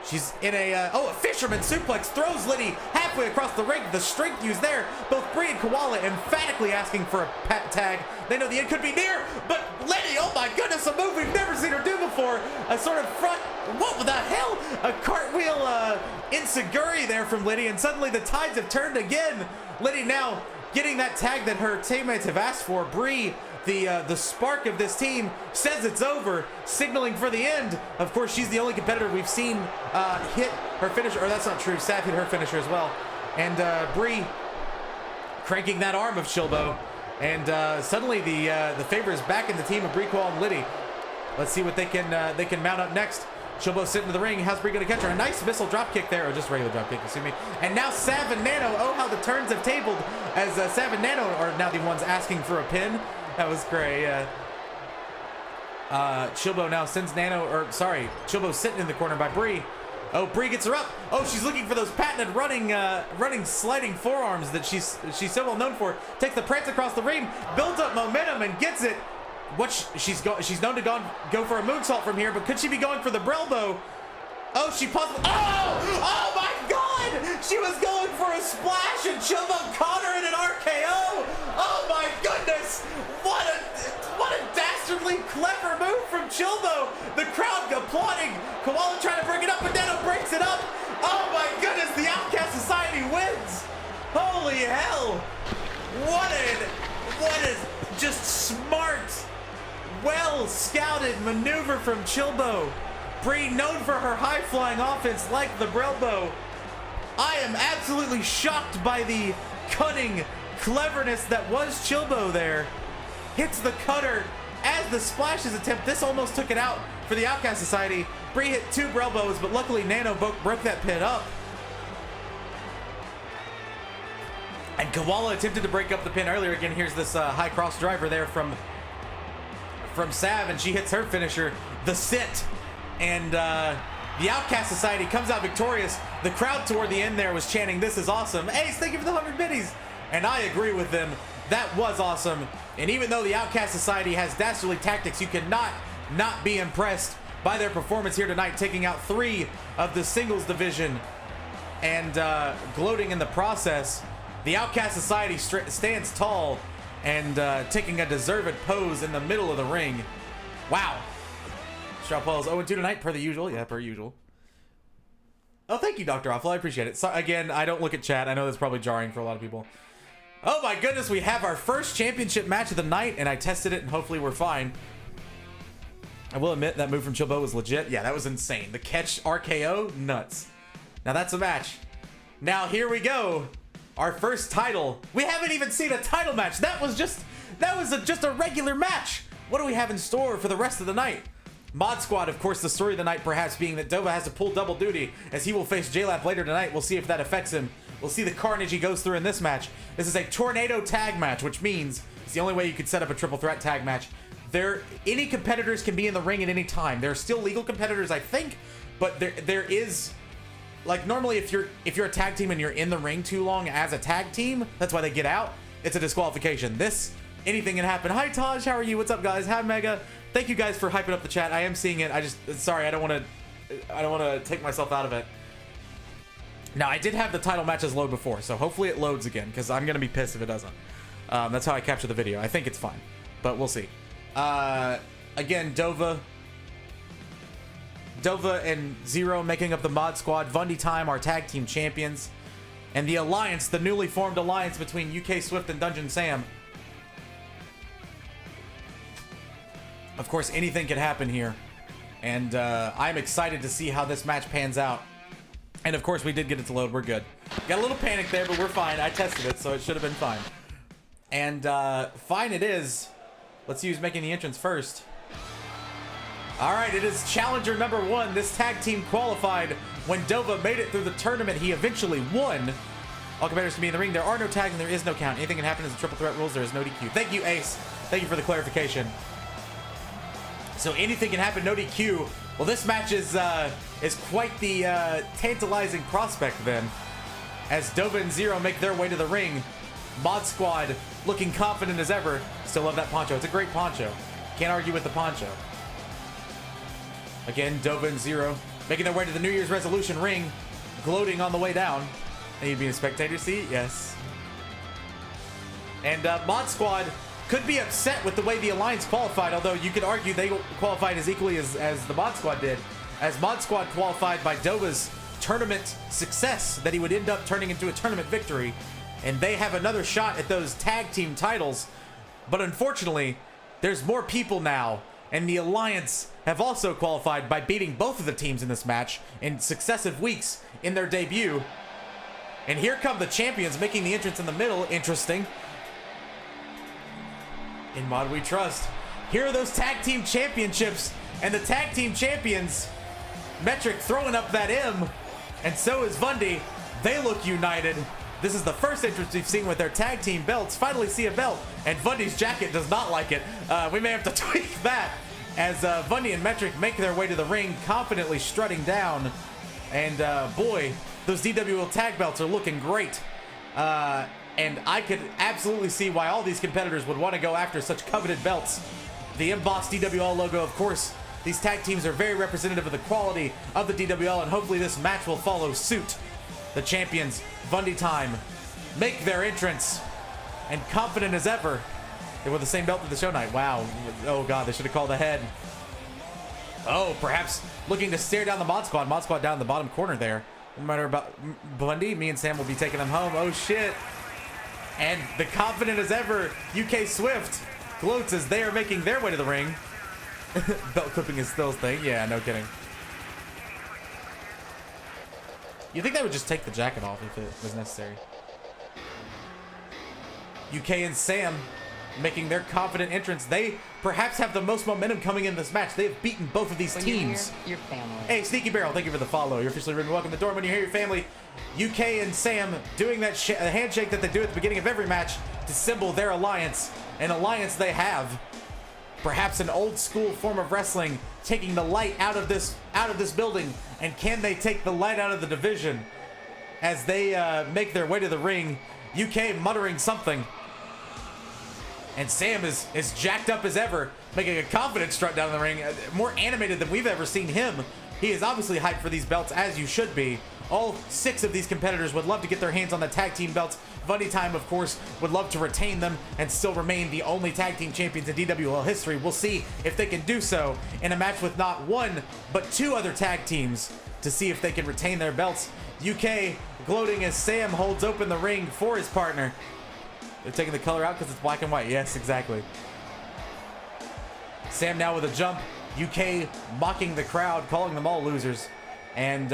She's in a fisherman suplex. Throws Liddy halfway across the ring. The strength used there. Both Bree and Koala emphatically asking for a pat tag. They know the end could be near. But Liddy, oh my goodness, a move we've never seen her do before. A sort of front, what the hell? A cartwheel enziguri there from Liddy. And suddenly the tides have turned again. Liddy now getting that tag that her teammates have asked for. Bree, the spark of this team, says it's over, signaling for the end. Of course, she's the only competitor we've seen hit her finisher, or that's not true, Sav hit her finisher as well. And Bree cranking that arm of Chilbo, and suddenly the favor is back in the team of Bree, Koala, and Liddy. Let's see what they can mount up next. Chilbo sitting in the ring. How's Bree going to catch her? A nice missile drop kick there, or just regular drop kick, excuse me. And now Sav and Nano, oh how the turns have tabled, as Sav and Nano are now the ones asking for a pin. That was great, yeah. Chilbo now sends Chilbo sitting in the corner by Bree. Oh, Bree gets her up. Oh, she's looking for those patented running sliding forearms that she's so well known for. Takes the prance across the ring, builds up momentum and gets it. She's known to go for a moonsault from here, but could she be going for the Brelbo? Oh, she possibly. Oh my God! She was going for a splash, and Chilbo caught her in an RKO. Oh my goodness! What a dastardly clever move from Chilbo. The crowd applauding. Koala trying to bring it up, but Nano breaks it up. Oh my goodness! The Outcast Society wins. Holy hell! What a just smart, well scouted maneuver from Chilbo. Bree, known for her high-flying offense like the Brelbo. I am absolutely shocked by the cunning cleverness that was Chilbo there. Hits the cutter, as the splashes attempt, this almost took it out for the Outcast Society. Bree hit 2 elbows, but luckily Nano broke that pin up. And Koala attempted to break up the pin earlier. Again, here's this high cross driver there from Sav, and she hits her finisher, the sit. And the Outcast Society comes out victorious. The crowd toward the end there was chanting, "This is awesome. Ace, thank you for the 100 biddies." And I agree with them. That was awesome. And even though the Outcast Society has dastardly tactics, you cannot not be impressed by their performance here tonight, taking out 3 of the singles division and gloating in the process. The Outcast Society stands tall and taking a deserved pose in the middle of the ring. Wow. Straw Paul's 0-2 tonight, per the usual. Yeah, per usual. Oh, thank you, Dr. Awful. I appreciate it. So, again, I don't look at chat. I know that's probably jarring for a lot of people. Oh, my goodness. We have our first championship match of the night, and I tested it, and hopefully we're fine. I will admit that move from Chilbo was legit. Yeah, that was insane. The catch RKO, nuts. Now, that's a match. Now, here we go. Our first title. We haven't even seen a title match. That was just a regular match. What do we have in store for the rest of the night? Mod Squad, of course, the story of the night perhaps being that Dova has to pull double duty as he will face J-Lap later tonight. We'll see if that affects him. We'll see the carnage he goes through in this match. This is a tornado tag match, which means it's the only way you could set up a triple threat tag match. Any competitors can be in the ring at any time. There are still legal competitors, I think, but there is, like, normally if you're a tag team and you're in the ring too long as a tag team, that's why they get out. It's a disqualification. Anything can happen. Hi Taj, how are you? What's up, guys? Hi Mega. Thank you guys for hyping up the chat. I am seeing it. Sorry, I don't want to take myself out of it. Now, I did have the title matches load before, so hopefully it loads again, because I'm gonna be pissed if it doesn't. That's how I capture the video. I think it's fine, but we'll see. Again, Dova and Zero making up the Mod Squad. Vundy Time, our tag team champions, and the alliance, the newly formed alliance between UK Swift and Dungeon Sam. Of course, anything can happen here, and I'm excited to see how this match pans out. And of course, we did get it to load. We're good. Got a little panic there, but we're fine. I tested it, so it should have been fine. And fine it is. Let's see who's making the entrance first. All right, it is challenger number 1. This tag team qualified when Dova made it through the tournament. He eventually won. All competitors can be in the ring. There are no tags and there is no count. Anything can happen as a triple threat rules. There is no DQ. Thank you, Ace. Thank you for the clarification. So anything can happen, no DQ. Well, this match is quite the tantalizing prospect then, as Dova and Zero make their way to the ring. Mod Squad looking confident as ever. Still love that poncho. It's a great poncho. Can't argue with the poncho. Again, Dova and Zero making their way to the New Year's resolution ring, gloating on the way down. And you'd be in a spectator seat? Yes. And Mod Squad could be upset with the way the Alliance qualified, although you could argue they qualified as equally as the Mod Squad did, as Mod Squad qualified by Dova's tournament success that he would end up turning into a tournament victory, and they have another shot at those tag team titles. But unfortunately, there's more people now, and the Alliance have also qualified by beating both of the teams in this match in successive weeks in their debut. And here come the champions making the entrance in the middle. Interesting. In Mod We Trust. Here are those tag team championships, and the tag team champions, Metric throwing up that M, and so is Vundy. They look united. This is the first entrance we've seen with their tag team belts. Finally see a belt, and Vundy's jacket does not like it. We may have to tweak that as Vundy and Metric make their way to the ring, confidently strutting down. And boy, those DWL tag belts are looking great. And I could absolutely see why all these competitors would want to go after such coveted belts. The embossed DWL logo, of course. These tag teams are very representative of the quality of the DWL, and hopefully this match will follow suit. The champions, Vundy Time, make their entrance, and confident as ever. They wore the same belt at the show night. Wow. Oh god, they should have called ahead. Oh, perhaps looking to stare down the Mod Squad. Mod Squad down in the bottom corner there. No matter about Vundy, me and Sam will be taking them home. Oh shit. And the confident as ever UK Swift gloats as they are making their way to the ring. Belt clipping is still a thing. Yeah, no kidding. You think they would just take the jacket off if it was necessary? UK and Sam making their confident entrance. They perhaps have the most momentum coming in this match. They have beaten both of these teams. Your family. Hey, Sneaky Barrel, thank you for the follow. You're officially written. Welcome to Dorm. When you hear your family, UK and Sam doing that handshake that they do at the beginning of every match to symbol their alliance. An alliance they have. Perhaps an old school form of wrestling, taking the light out of this building. And can they take the light out of the division as they make their way to the ring? UK muttering something. And Sam is jacked up as ever, making a confident strut down the ring, more animated than we've ever seen him. He is obviously hyped for these belts, as you should be. All 6 of these competitors would love to get their hands on the tag team belts. Bunny Time, of course, would love to retain them and still remain the only tag team champions in DWL history. We'll see if they can do so in a match with not 1, but 2 other tag teams to see if they can retain their belts. UK gloating as Sam holds open the ring for his partner. They're taking the color out because it's black and white. Yes, exactly. Sam now with a jump. UK mocking the crowd, calling them all losers. And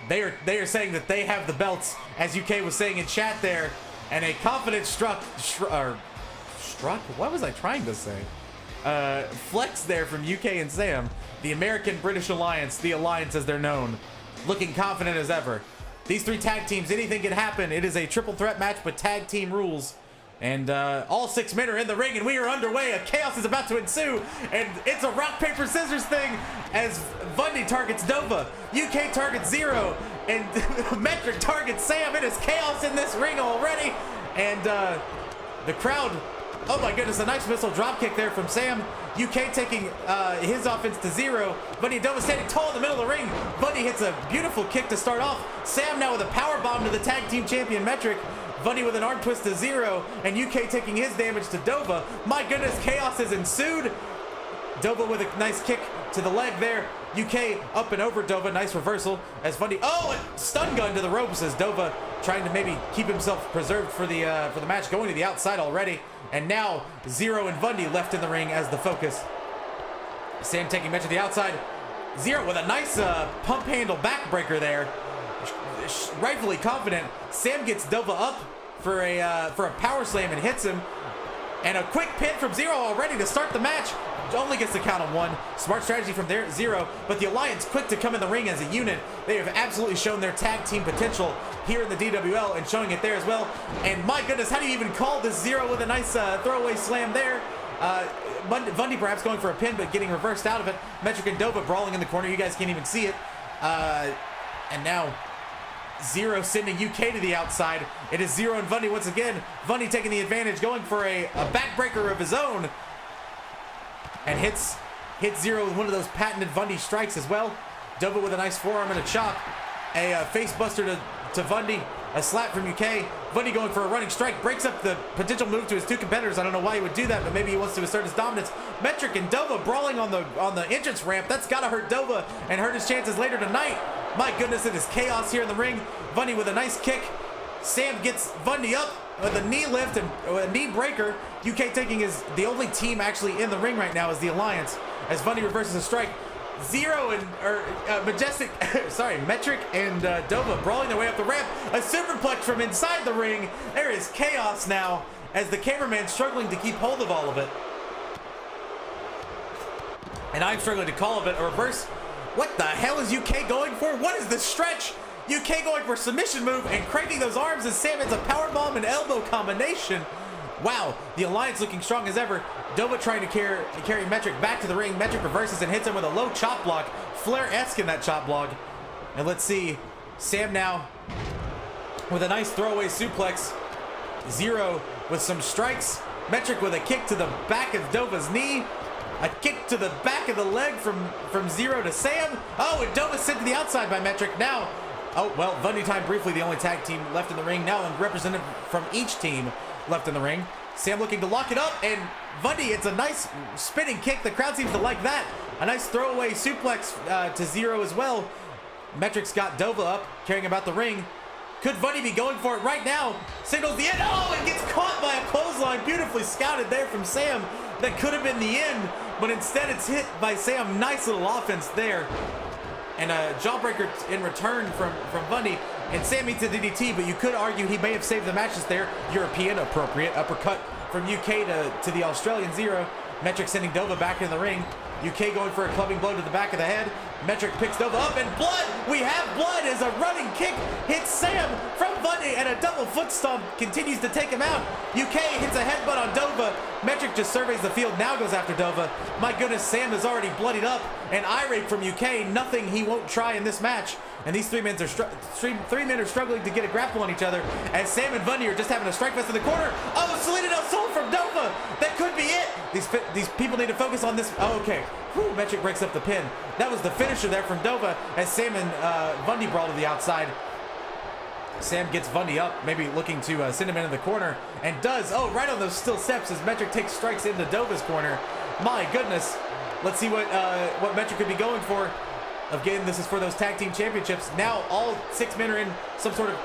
they are saying that they have the belts, as UK was saying in chat there. And a confident struck? What was I trying to say? Flex there from UK and Sam. The American-British Alliance, the Alliance as they're known. Looking confident as ever. These 3 tag teams, anything can happen. It is a triple threat match with tag team rules. And all 6 men are in the ring, and we are underway. A chaos is about to ensue, and it's a rock, paper, scissors thing as Bundy targets Nova. UK targets Zero, and Metric targets Sam. It is chaos in this ring already. And the crowd, oh my goodness, a nice missile drop kick there from Sam. UK taking his offense to 0. Bundy and Nova standing tall in the middle of the ring. Bundy hits a beautiful kick to start off. Sam now with a power bomb to the tag team champion Metric. Bundy with an arm twist to 0, and UK taking his damage to Dova. My goodness, chaos has ensued. Dova with a nice kick to the leg there. UK up and over Dova. Nice reversal as Bundy. Oh, a stun gun to the ropes as Dova trying to maybe keep himself preserved for the match, going to the outside already. And now Zero and Bundy left in the ring as the focus. Sam taking match to the outside. Zero with a nice pump handle backbreaker there. Rightfully confident. Sam gets Dova up for a power slam and hits him. And a quick pin from Zero already to start the match. Only gets the count on 1. Smart strategy from there, Zero. But the Alliance quick to come in the ring as a unit. They have absolutely shown their tag team potential here in the DWL and showing it there as well. And my goodness, how do you even call this? Zero with a nice throwaway slam there. Bundy perhaps going for a pin, but getting reversed out of it. Metric and Dova brawling in the corner. You guys can't even see it. And now Zero sending UK to the outside. It is Zero and Bundy once again. Bundy taking the advantage, going for a backbreaker of his own. And hits Zero with one of those patented Bundy strikes as well. Dova with a nice forearm and a chop. A face buster to Bundy. A slap from UK. Bundy going for a running strike. Breaks up the potential move to his 2 competitors. I don't know why he would do that, but maybe he wants to assert his dominance. Metric and Dova brawling on the entrance ramp. That's got to hurt Dova and hurt his chances later tonight. My goodness, it is chaos here in the ring. Bundy with a nice kick. Sam gets Bundy up with a knee lift and a knee breaker. UK taking the only team actually in the ring right now is the Alliance as Bundy reverses a strike. Zero and Metric and Dova brawling their way up the ramp. A superplex from inside the ring. There is chaos now as the cameraman struggling to keep hold of all of it. And I'm struggling to call of it. A reverse. What the hell is UK going for? What is this stretch? UK going for submission move and cranking those arms as Sam hits a powerbomb and elbow combination. Wow, the Alliance looking strong as ever. Dova trying to carry Metric back to the ring. Metric reverses and hits him with a low chop block. Flair-esque in that chop block. And let's see, Sam now with a nice throwaway suplex. Zero with some strikes. Metric with a kick to the back of Dova's knee. A kick to the back of the leg from Zero to Sam. Oh, and Dova sent to the outside by Metric. Now, oh, well, Bundy Time briefly the only tag team left in the ring. Now represented from each team left in the ring. Sam looking to lock it up, and Bundy, it's a nice spinning kick. The crowd seems to like that. A nice throwaway suplex to Zero as well. Metric's got Dova up, carrying about the ring. Could Bundy be going for it right now? Signals the end. Oh, and gets caught by a clothesline. Beautifully scouted there from Sam. That could have been the end, but instead it's hit by Sam. Nice little offense there. And a jawbreaker in return from Bundy. And Sam meets a DDT, but you could argue he may have saved the matches there. European appropriate uppercut from UK to the Australian Zero. Metric sending Dova back in the ring. UK going for a clubbing blow to the back of the head. Metric picks Dova up, and blood! We have blood as a running kick hits Sam from Bundy, and a double foot stomp continues to take him out. UK hits a headbutt on Dova. Metric just surveys the field, now goes after Dova. My goodness, Sam is already bloodied up, and irate from UK. Nothing he won't try in this match. And these three men are struggling to get a grapple on each other, as Sam and Bundy are just having a strike fest in the corner. Oh, Selena del Sol from Dova! That could be it! These people need to focus on this. Oh, okay. Whew, Metric breaks up the pin. That was the finisher there from Dova, as Sam and Bundy brawl to the outside. Sam gets Bundy up, maybe looking to send him into the corner, and does. Oh, right on those steel steps as Metric takes strikes into Dova's corner. My goodness. Let's see what Metric could be going for. Again, this is for those tag team championships. Now all 6 men are in some sort of,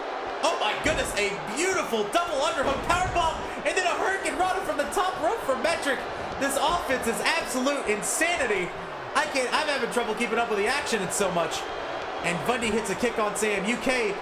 oh my goodness, a beautiful double underhook powerbomb, and then a hurricane rana from the top rope for Metric. This offense is absolute insanity. I'm having trouble keeping up with the action. It's so much. And Bundy hits a kick on Sam. UK,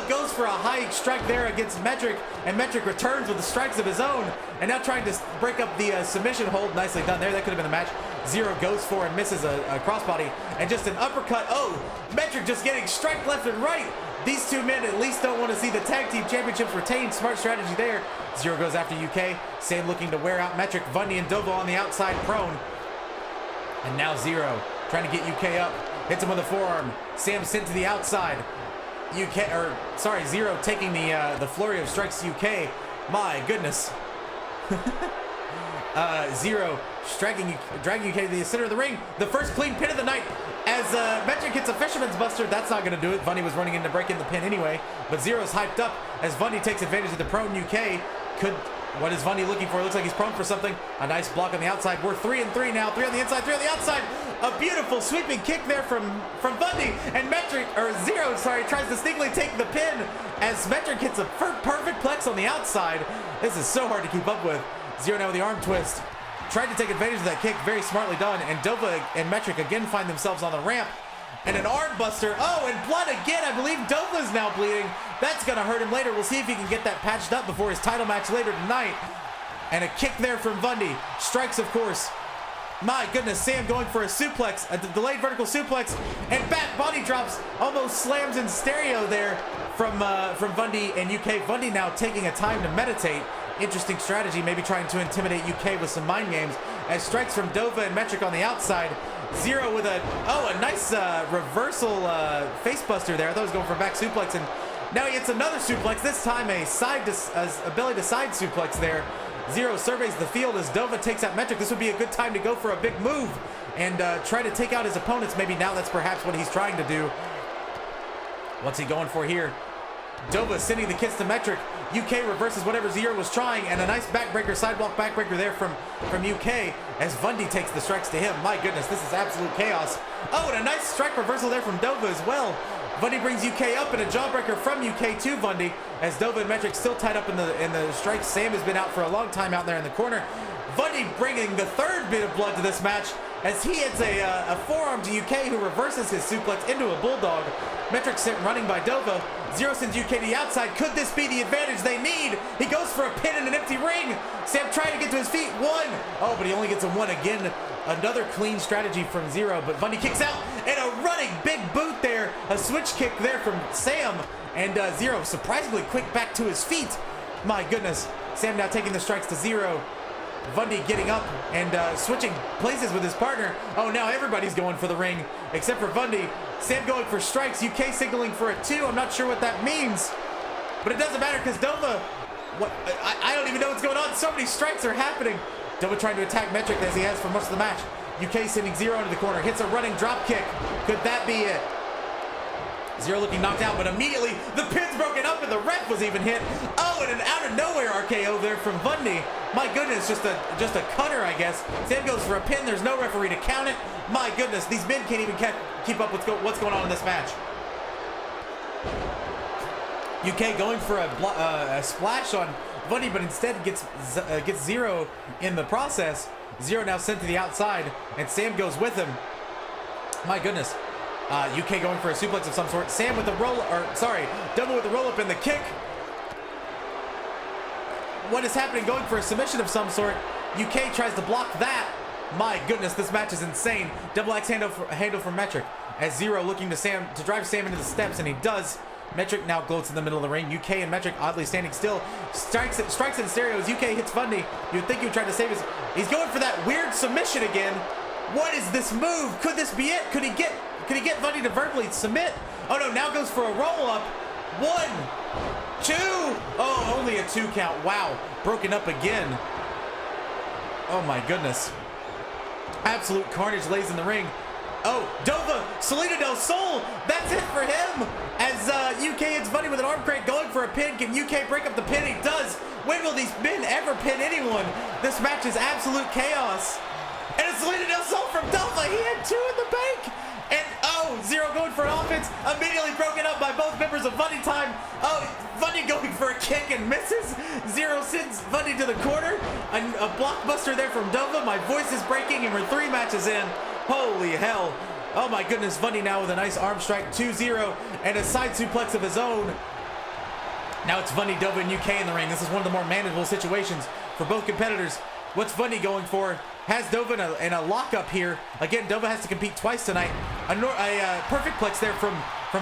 goes for a high strike there against Metric, and Metric returns with the strikes of his own, and now trying to break up the submission hold. Nicely done there. That could have been the match. Zero goes for and misses a crossbody, and just an uppercut. Oh, Metric just getting strike left and right. These two men at least don't want to see the tag team championships retained. Smart strategy there. Zero goes after UK. Sam looking to wear out Metric. Bundy and Dova on the outside prone. And now Zero trying to get UK up. Hits him with a forearm. Sam sent to the outside. Zero taking the flurry of strikes to UK. My goodness. Zero dragging UK to the center of the ring. The first clean pin of the night as Metric hits a fisherman's buster. That's not going to do it. Bundy was running in to break in the pin anyway. But Zero's hyped up as Bundy takes advantage of the prone UK. What is Bundy looking for? It looks like he's prone for something. A nice block on the outside. We're 3 and 3 now. 3 on the inside, 3 on the outside. A beautiful sweeping kick there from Bundy. And Zero tries to sneakily take the pin as Metric hits a perfect plex on the outside. This is so hard to keep up with. Zero now with the arm twist. Tried to take advantage of that kick. Very smartly done. And Dova and Metric again find themselves on the ramp. And an arm buster. Oh, and blood again. I believe Dova's now bleeding. That's going to hurt him later. We'll see if he can get that patched up before his title match later tonight. And a kick there from Bundy. Strikes, of course. My goodness, Sam going for a suplex, a delayed vertical suplex, and back body drops, almost slams in stereo there from Bundy and UK. Bundy now taking a time to meditate. Interesting strategy, maybe trying to intimidate UK with some mind games. As strikes from Dova and Metric on the outside. Zero with a nice reversal facebuster there. I thought he was going for a back suplex, and now he hits another suplex. This time a belly to side suplex there. Zero surveys the field as Dova takes out Metric. This would be a good time to go for a big move and try to take out his opponents. Maybe now that's perhaps what he's trying to do. What's he going for here? Dova sending the kiss to Metric. UK reverses whatever Zero was trying, and a nice backbreaker, sidewalk backbreaker there from UK as Bundy takes the strikes to him. My goodness, this is absolute chaos. Oh, and a nice strike reversal there from Dova as well. Bundy brings UK up, and a jawbreaker from UK to Bundy as Dova and Metric still tied up in the strikes. Sam has been out for a long time out there in the corner. Bundy bringing the third bit of blood to this match as he hits a forearm to UK, who reverses his suplex into a bulldog. Metric sent running by Dova. Zero sends UK to the outside. Could this be the advantage they need? He goes for a pin in an empty ring. Sam trying to get to his feet. One. Oh, but he only gets a one again. Another clean strategy from Zero, but Bundy kicks out, and a running big boot there. A switch kick there from Sam, and Zero surprisingly quick back to his feet. My goodness. Sam now taking the strikes to Zero. Bundy getting up and switching places with his partner. Oh, now everybody's going for the ring except for Bundy. Sam going for strikes. UK signaling for a 2. I'm not sure what that means, but it doesn't matter because Dova, I don't even know what's going on. So many strikes are happening. Dova trying to attack Metric as he has for much of the match. UK sending Zero into the corner. Hits a running drop kick. Could that be it? Zero looking knocked out, but immediately the pin's broken up and the ref was even hit. Oh, and an out of nowhere RKO there from Bundy. My goodness, just a cutter, I guess. Sam goes for a pin. There's no referee to count it. My goodness, these men can't even keep up with what's going on in this match. UK going for a splash on Bundy, but instead gets Zero in the process. Zero now sent to the outside, and Sam goes with him. My goodness. UK going for a suplex of some sort. Dova with the roll-up and the kick. what is happening? Going for a submission of some sort. UK tries to block that. My goodness, this match is insane. Double X handle for Metric. As Zero looking to drive Sam into the steps, and he does. Metric now gloats in the middle of the ring. UK and Metric oddly standing still. Strikes in stereo as UK hits Bundy. You'd think he would try to save his... He's going for that weird submission again. What is this move? Could this be it? Could he get Bundy to verbally submit? Oh no, now goes for a roll up. 1, 2. Oh, only a 2 count. Wow. Broken up again. Oh my goodness. Absolute carnage lays in the ring. Oh, Dova, Salida del Sol, that's it for him. As UK hits Bundy with an arm crank going for a pin. Can UK break up the pin? He does. When will these men ever pin anyone? This match is absolute chaos. And it's Salida del Sol from Dova. He had 2 in the bank. And oh, Zero going for an offense. Immediately broken up by both members of Bundy Time. Oh, Bundy going for a kick and misses. Zero sends Bundy to the corner. A blockbuster there from Dova. My voice is breaking and we're 3 matches in. Holy hell. Oh my goodness, Bundy now with a nice arm strike, 2-0, and a side suplex of his own. Now it's Bundy, Dova, and UK in the ring. This is one of the more manageable situations for both competitors. What's Bundy going for? Has Dova in a lockup here. Again, Dova has to compete twice tonight. A perfect plex there from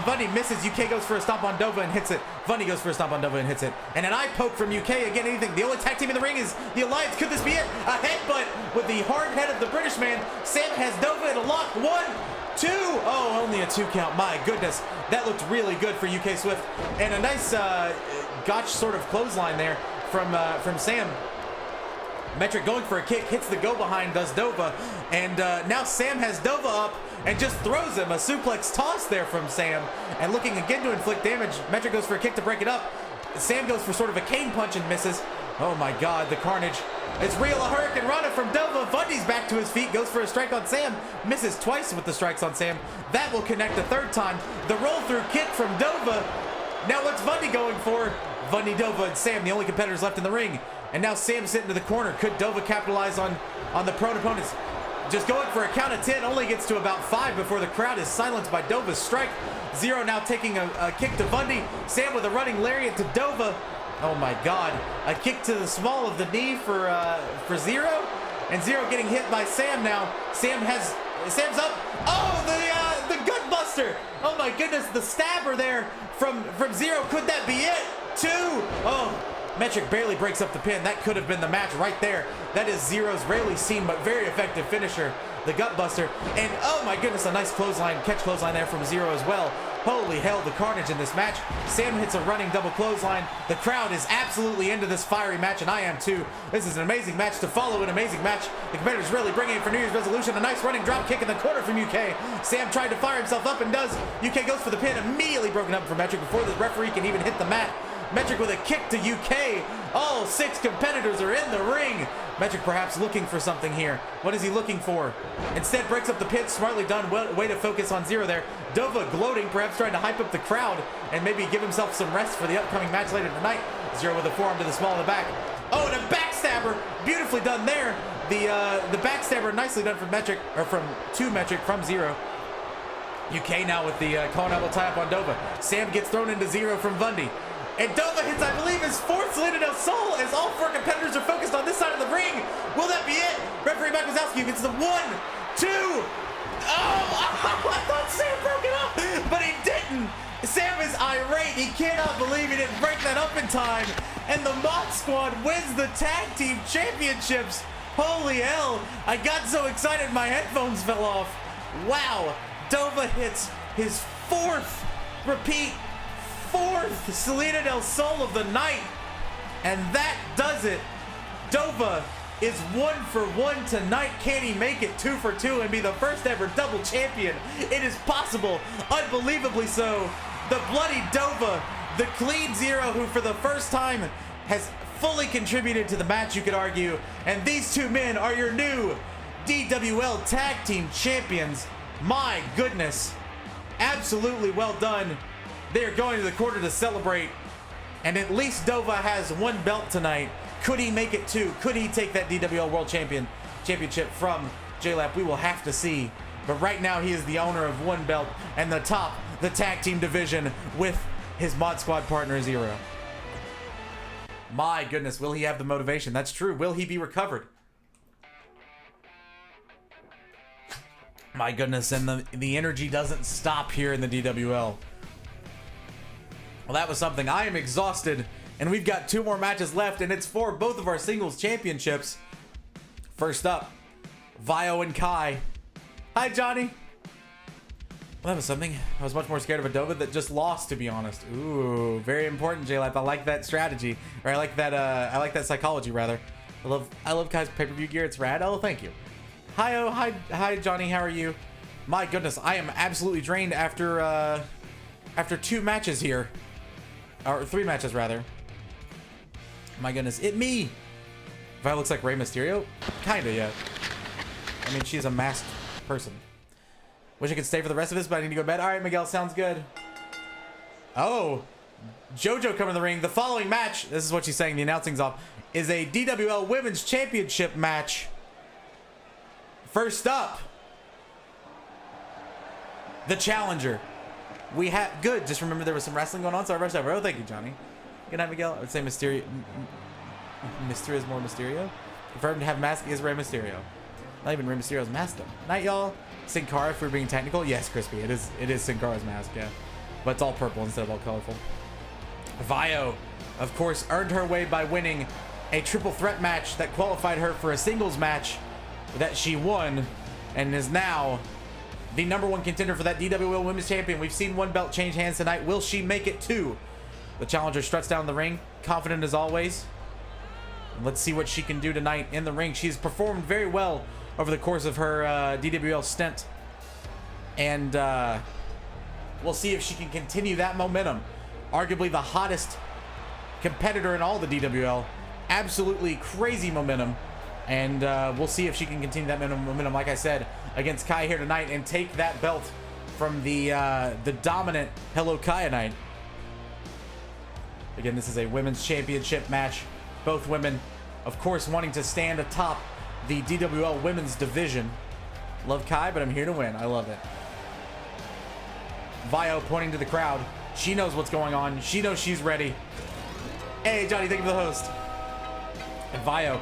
Bundy, misses. UK goes for a stomp on Dova and hits it. Bundy goes for a stomp on Dova and hits it. And an eye poke from UK. Again, anything. The only tag team in the ring is the Alliance. Could this be it? A headbutt with the hard head of the British man. Sam has Dova in a lock. 1, 2. Oh, only a 2 count. My goodness. That looked really good for UK Swift. And a nice gotch sort of clothesline there from Sam. Metric going for a kick, hits the go behind, does Dova, and now Sam has Dova up and just throws him. A suplex toss there from Sam, and looking again to inflict damage. Metric goes for a kick to break it up. Sam goes for sort of a cane punch and misses. Oh my god, the carnage. It's real. A Hurricane Rana from Dova. Bundy's back to his feet, goes for a strike on Sam, misses twice with the strikes on Sam. That will connect the 3rd time. The roll through kick from Dova. Now what's Bundy going for? Bundy, Dova, and Sam, the only competitors left in the ring. And now Sam's sitting to the corner. Could Dova capitalize on the prone opponents? Just going for a count of 10. Only gets to about 5 before the crowd is silenced by Dova's strike. Zero now taking a kick to Bundy. Sam with a running lariat to Dova. Oh my god. A kick to the small of the knee for Zero. And Zero getting hit by Sam now. Sam's up. Oh, the gut buster. Oh my goodness, the stabber there from Zero. Could that be it? 2. Oh. Metric barely breaks up the pin. That could have been the match right there. That is Zero's rarely seen but very effective finisher, the gut buster. And oh my goodness, a nice catch clothesline there from Zero as well. Holy hell, the carnage in this match. Sam hits a running double clothesline. The crowd is absolutely into this fiery match, and I am too. This is an amazing match to follow, an amazing match. The competitors really bringing it for New Year's resolution. A nice running drop kick in the corner from UK. Sam tried to fire himself up and does. UK goes for the pin, immediately broken up for Metric before the referee can even hit the mat. Metric with a kick to UK. All 6 competitors are in the ring. Metric perhaps looking for something here. What is he looking for? Instead breaks up the pin. Smartly done. Way to focus on Zero there. Dova gloating, perhaps trying to hype up the crowd and maybe give himself some rest for the upcoming match later tonight. Zero with a forearm to the small of the back. Oh, and a backstabber. Beautifully done there. The backstabber nicely done from Metric, or from Metric from Zero. UK now with the collar elbow tie up on Dova. Sam gets thrown into Zero from Bundy. And Dova hits, I believe, his 4th Salida del Sol as all 4 competitors are focused on this side of the ring. Will that be it? Referee Mike Wazowski gets the 1, 2. Oh, I thought Sam broke it up, but he didn't. Sam is irate. He cannot believe he didn't break that up in time. And the Mod Squad wins the Tag Team Championships. Holy hell. I got so excited my headphones fell off. Wow. Dova hits his 4th, repeat, 4th Salida del Sol of the night. And that does it. Dova is 1 for 1 tonight. Can he make it 2 for 2 and be the first ever double champion? It is possible. Unbelievably so. The bloody Dova, the clean Zero, who for the first time has fully contributed to the match, you could argue. And these 2 men are your new DWL Tag Team Champions. My goodness. Absolutely well done. They're going to the corner to celebrate. And at least Dova has 1 belt tonight. Could he make it 2? Could he take that DWL World Championship from JLAP? We will have to see. But right now he is the owner of 1 belt and the tag team division with his Mod Squad partner Zero. My goodness, will he have the motivation? That's true. Will he be recovered? My goodness, and the energy doesn't stop here in the DWL. Well, that was something. I am exhausted, and we've got 2 more matches left, and it's for both of our singles championships. First up, Vio and Kai. Hi, Johnny. Well, that was something. I was much more scared of a Dova that just lost, to be honest. Ooh, very important, J-Lap. I like that strategy, or I like that psychology rather. I love Kai's pay-per-view gear. It's rad. Oh, thank you. Hi, Johnny. How are you? My goodness, I am absolutely drained after 2 matches here, or 3 matches rather. My goodness, me. Vi looks like Rey Mysterio, kinda, yeah. I mean, she's a masked person. Wish I could stay for the rest of this, but I need to go to bed. All right, Miguel, sounds good. Oh, JoJo coming in the ring. The following match, this is what she's saying. The announcing's off. Is a DWL Women's Championship match. First up, the challenger. We have good. Just remember there was some wrestling going on, so I rushed over. Oh, thank you, Johnny. Good night, Miguel. I would say Mysterio. Mysterio is more Mysterio. For him to have mask is Rey Mysterio. Not even Rey Mysterio's mask though. Night, y'all. Sin Cara, if we're being technical. Yes, Crispy. It is Sin Cara's mask, yeah. But it's all purple instead of all colorful. Vio, of course, earned her way by winning a triple threat match that qualified her for a singles match that she won, and is now the #1 contender for that DWL Women's Champion. We've seen one belt change hands tonight. Will she make it 2? The challenger struts down the ring, confident as always. Let's see what she can do tonight in the ring. She's performed very well over the course of her DWL stint. And we'll see if she can continue that momentum. Arguably the hottest competitor in all the DWL. Absolutely crazy momentum. And we'll see if she can continue that momentum, like I said, against Kai here tonight and take that belt from the dominant Hello Kai tonight. Again, this is a women's championship match. Both women, of course, wanting to stand atop the DWL women's division. Love Kai, but I'm here to win. I love it. Vio pointing to the crowd. She knows what's going on. She knows she's ready. Hey, Johnny, thank you for the host. And Vio,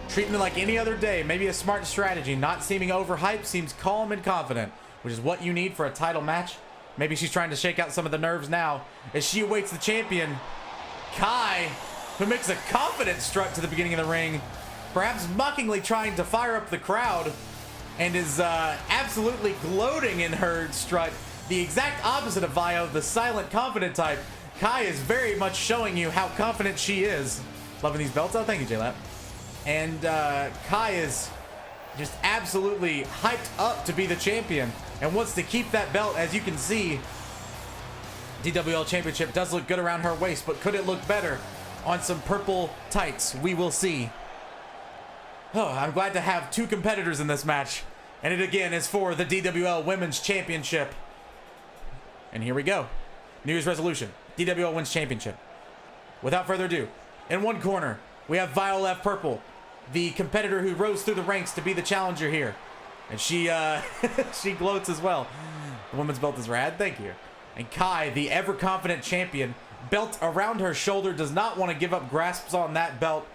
treat me like any other day. Maybe a smart strategy. Not seeming overhyped, seems calm and confident, which is what you need for a title match. Maybe she's trying to shake out some of the nerves now as she awaits the champion, Kai, who makes a confident strut to the beginning of the ring, perhaps mockingly trying to fire up the crowd, and is absolutely gloating in her strut. The exact opposite of Vio, the silent, confident type. Kai is very much showing you how confident she is. Loving these belts. Oh, thank you, J-Lap. And Kai is just absolutely hyped up to be the champion and wants to keep that belt. As you can see, DWL Championship does look good around her waist, but could it look better on some purple tights? We will see. Oh, I'm glad to have 2 competitors in this match. And it again is for the DWL Women's Championship. And here we go. New Year's resolution. DWL Women's Championship. Without further ado, in one corner, we have Violet Purple, the competitor who rose through the ranks to be the challenger here. And she she gloats as well. The women's belt is rad. Thank you. And Kai, the ever-confident champion, belt around her shoulder, does not want to give up grasps on that belt.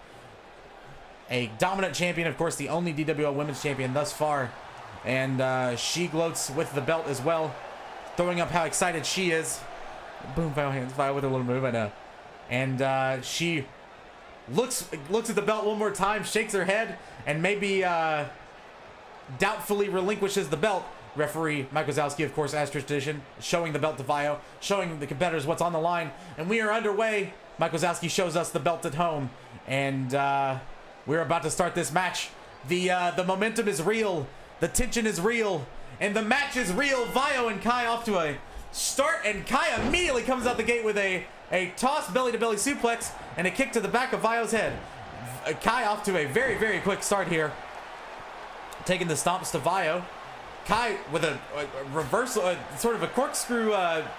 A dominant champion, of course, the only DWL Women's Champion thus far. And she gloats with the belt as well, throwing up how excited she is. Boom, Vio hands. Vio with a little move, I know. And she looks at the belt one more time, shakes her head, and maybe doubtfully relinquishes the belt. Referee Mike Wazowski, of course, as tradition, showing the belt to Vio, showing the competitors what's on the line. And we are underway. Mike Wazowski shows us the belt at home. And we're about to start this match. The momentum is real. The tension is real. And the match is real. Vio and Kai off to a start. And Kai immediately comes out the gate with a toss belly-to-belly suplex and a kick to the back of Vio's head. Kai off to a very, very quick start here. Taking the stomps to Vio. Kai with a reversal, sort of a corkscrew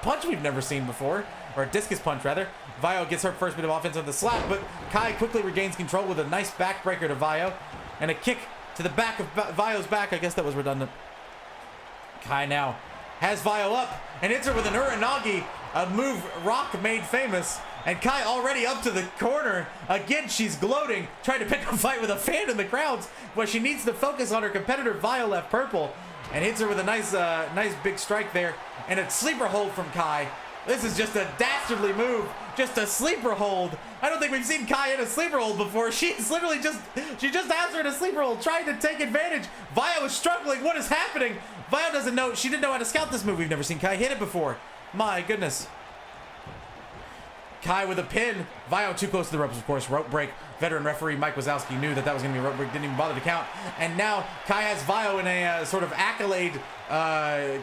punch we've never seen before. Or a discus punch, rather. Vio gets her first bit of offense with the slap, but Kai quickly regains control with a nice backbreaker to Vio. And a kick to the back of Vio's back. I guess that was redundant. Kai now has Vio up and hits her with an Uranagi, a move Rock made famous. And Kai already up to the corner. Again, she's gloating, trying to pick a fight with a fan in the crowds, but she needs to focus on her competitor, Vio left purple, and hits her with a nice big strike there. And a sleeper hold from Kai. This is just a dastardly move, just a sleeper hold. I don't think we've seen Kai in a sleeper hold before. She's literally she just has her in a sleeper hold, trying to take advantage. Vio is struggling. What is happening? Vio doesn't know. She didn't know how to scout this move. We've never seen Kai hit it before. My goodness. Kai with a pin. Vio too close to the ropes, of course. Rope break. Veteran referee Mike Wazowski knew that was going to be a rope break. Didn't even bother to count. And now Kai has Vio in a sort of accolade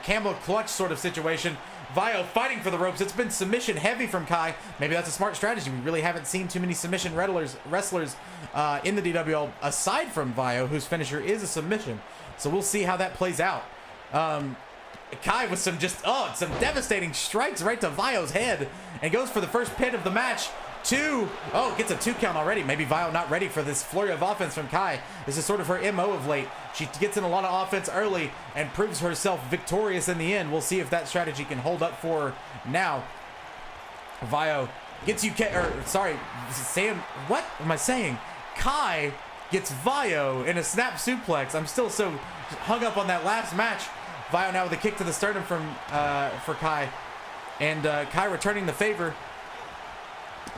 camel clutch sort of situation. Vio fighting for the ropes. It's been submission heavy from Kai. Maybe that's a smart strategy. We really haven't seen too many submission wrestlers in the DWL aside from Vio, whose finisher is a submission. So we'll see how that plays out. Kai with some devastating strikes right to Vio's head and goes for the first pin of the match. Gets a 2 count already. Maybe Vio not ready for this flurry of offense from Kai. This is sort of her MO of late. She gets in a lot of offense early and proves herself victorious in the end. We'll see if that strategy can hold up for her now. Vio gets Sam, what am I saying? Kai gets Vio in a snap suplex. I'm still so hung up on that last match. Vio now with a kick to the sternum for Kai. And Kai returning the favor.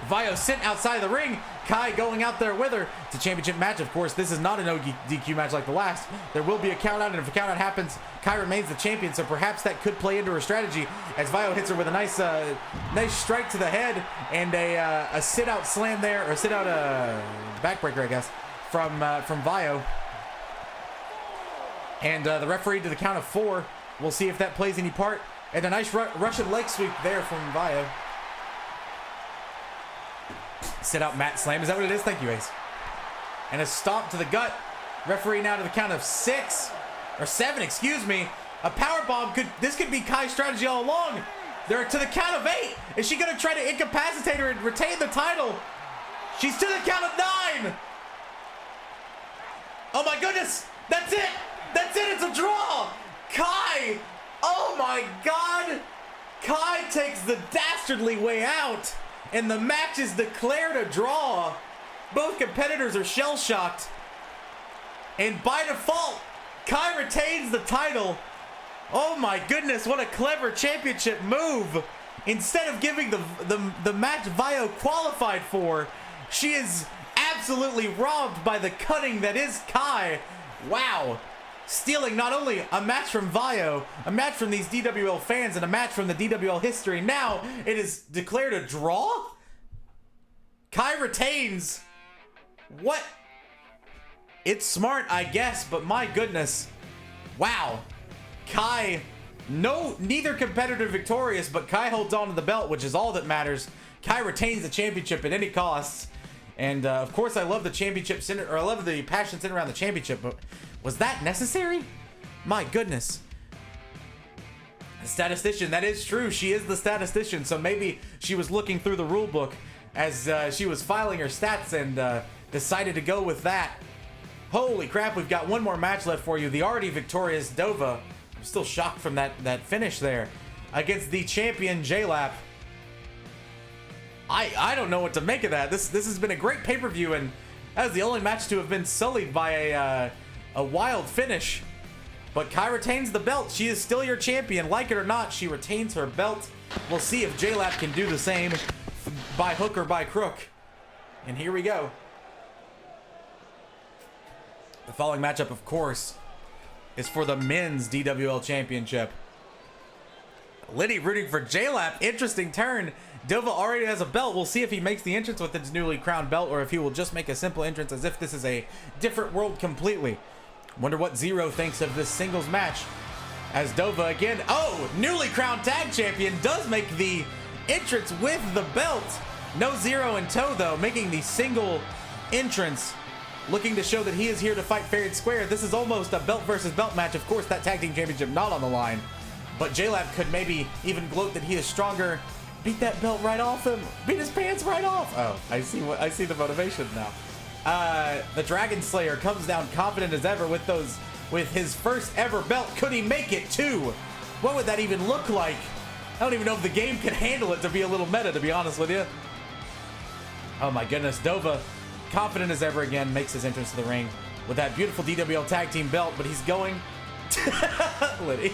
Vio sent outside the ring. Kai going out there with her. It's a championship match, of course. This is not an DQ match like the last. There will be a count out, and if a count out happens, Kai remains the champion, so perhaps that could play into her strategy as Vio hits her with a nice strike to the head and a sit-out slam there, or sit-out backbreaker, I guess, from Vio. And the referee to the count of 4. We'll see if that plays any part. And a nice Russian leg sweep there from Vio. Sit out mat slam. Is that what it is? Thank you, Ace. And a stomp to the gut. Referee now to the count of 6 or 7, excuse me. A power bomb this could be Kai's strategy all along. They're to the count of 8. Is she gonna try to incapacitate her and retain the title? She's to the count of 9. Oh my goodness. That's it. That's it. It's a draw. Kai. Oh my God. Kai takes the dastardly way out. And the match is declared a draw. Both competitors are shell-shocked. And by default, Kai retains the title. Oh my goodness, what a clever championship move. Instead of giving the match Vio qualified for, she is absolutely robbed by the cunning that is Kai. Wow. Stealing not only a match from Vio, a match from these DWL fans, and a match from the DWL history. Now it is declared a draw? Kai retains. What? It's smart, I guess, but my goodness. Wow. Kai, neither competitor victorious, but Kai holds on to the belt, which is all that matters. Kai retains the championship at any cost. And of course, I love the championship center, or I love the passion centered around the championship, but was that necessary? My goodness. The statistician, that is true. She is the statistician, so maybe she was looking through the rule book as she was filing her stats and decided to go with that. Holy crap, we've got one more match left for you. The already victorious Dova. I'm still shocked from that finish there against the champion JLap. I don't know what to make of that. This has been a great pay-per-view, and that was the only match to have been sullied by a wild finish. But Kai retains the belt. She is still your champion. Like it or not, she retains her belt. We'll see if JLap can do the same by hook or by crook. And here we go. The following matchup, of course, is for the men's DWL Championship. Liddy rooting for JLap. Interesting turn. Dova already has a belt. We'll see if he makes the entrance with his newly crowned belt or if he will just make a simple entrance as if this is a different world completely. Wonder what Zero thinks of this singles match. As Dova again, newly crowned tag champion, does make the entrance with the belt. No Zero in tow though, making the single entrance. Looking to show that he is here to fight fair and square. This is almost a belt versus belt match. Of course, that tag team championship not on the line. But JLab could maybe even gloat that he is stronger. Beat that belt right off him. Beat his pants right off. Oh, I see the motivation now. The Dragon Slayer comes down confident as ever with his first ever belt. Could he make it too? What would that even look like? I don't even know if the game can handle it, to be a little meta, to be honest with you. Oh my goodness, Dova, confident as ever again, makes his entrance to the ring with that beautiful DWL tag team belt, but he's going Liddy.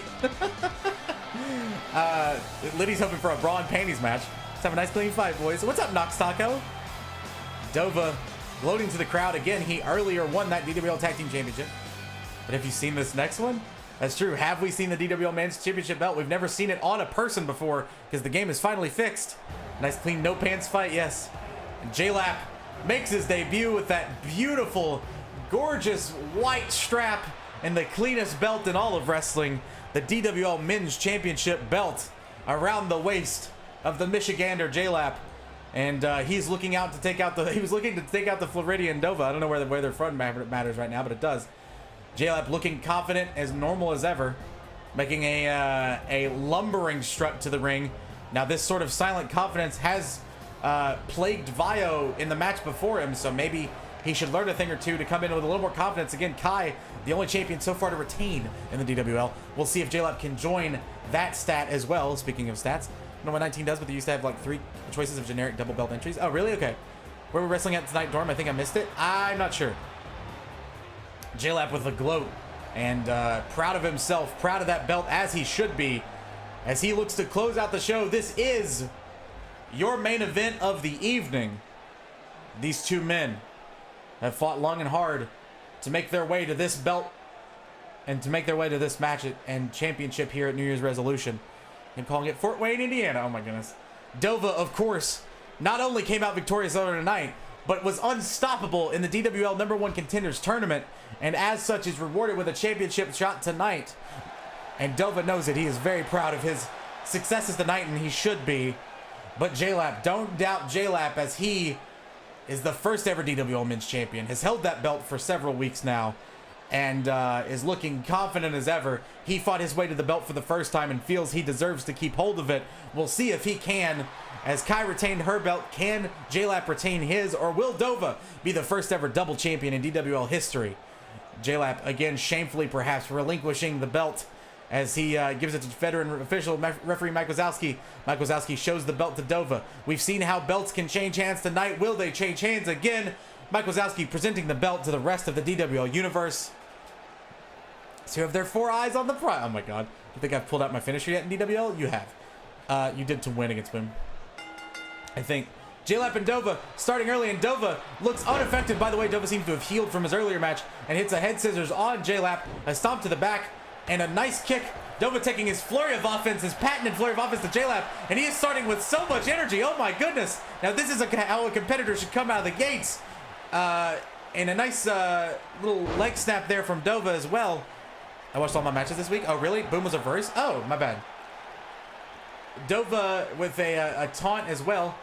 Liddy's hoping for a bra and panties match. Let's have a nice clean fight, boys. What's up, Nox Taco? Dova gloating to the crowd again. He earlier won that DWL Tag Team Championship. But have you seen this next one? That's true. Have we seen the DWL Men's Championship belt? We've never seen it on a person before because the game is finally fixed. Nice clean no pants fight, yes. And J-Lap makes his debut with that beautiful, gorgeous white strap and the cleanest belt in all of wrestling, the DWL Men's Championship belt around the waist of the Michigander J-Lap. And he's looking out to take out the, he was looking to take out the Floridian Dova. I don't know where they're from matters right now, but it does. J-Lap looking confident as normal as ever, making a lumbering strut to the ring. Now this sort of silent confidence has plagued Vio in the match before him, so maybe he should learn a thing or two to come in with a little more confidence. Again, Kai, the only champion so far to retain in the DWL. We'll see if J-Lap can join that stat as well. Speaking of stats, I don't know what 19 does, but they used to have like 3 choices of generic double belt entries. Oh, really? Okay. Where we're wrestling at tonight, Dorm? I think I missed it. I'm not sure. J-Lap with a gloat and proud of himself, proud of that belt as he should be, as he looks to close out the show. This is your main event of the evening. These two men have fought long and hard to make their way to this belt and to make their way to this match and championship here at New Year's Resolution. I'm calling it Fort Wayne, Indiana. Oh my goodness. Dova, of course, not only came out victorious over tonight, but was unstoppable in the DWL #1 Contenders Tournament, and as such is rewarded with a championship shot tonight. And Dova knows it. He is very proud of his successes tonight, and he should be. But J-Lap, don't doubt J-Lap, as he is the first ever DWL Men's Champion, has held that belt for several weeks now, and is looking confident as ever. He fought his way to the belt for the first time and feels he deserves to keep hold of it. We'll see if he can. As Kai retained her belt, can J-Lap retain his, or will Dova be the first ever double champion in DWL history? J-Lap, again, shamefully perhaps, relinquishing the belt as he gives it to veteran official referee Mike Wazowski. Mike Wazowski shows the belt to Dova. We've seen how belts can change hands tonight. Will they change hands again? Mike Wazowski presenting the belt to the rest of the DWL universe. So have their 4 eyes on the prize. Oh my god. You think I've pulled out my finisher yet in DWL? You have. You did to win against him, I think. J-Lap and Dova starting early, and Dova looks unaffected. By the way, Dova seems to have healed from his earlier match and hits a head scissors on J-Lap, a stomp to the back, and a nice kick. Dova taking his flurry of offense, his patented flurry of offense to J-Lap, and he is starting with so much energy. Oh my goodness. Now this is how a competitor should come out of the gates. And a nice little leg snap there from Dova as well. I watched all my matches this week. Oh, really? Boom was a verse? Oh, my bad. Dova with a taunt as well.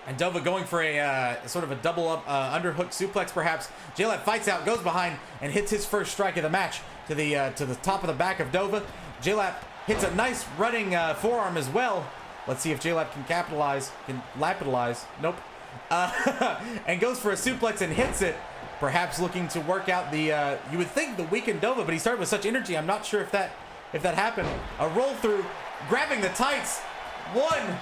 And Dova going for a sort of a double up underhook suplex perhaps. J-Lap fights out, goes behind, and hits his first strike of the match to the top of the back of Dova. J-Lap hits a nice running forearm as well. Let's see if J-Lap can capitalize, can lapidalize. Nope. And goes for a suplex and hits it. Perhaps looking to work out the, you would think the weakened Dova, but he started with such energy. I'm not sure if that happened. A roll through, grabbing the tights. 1,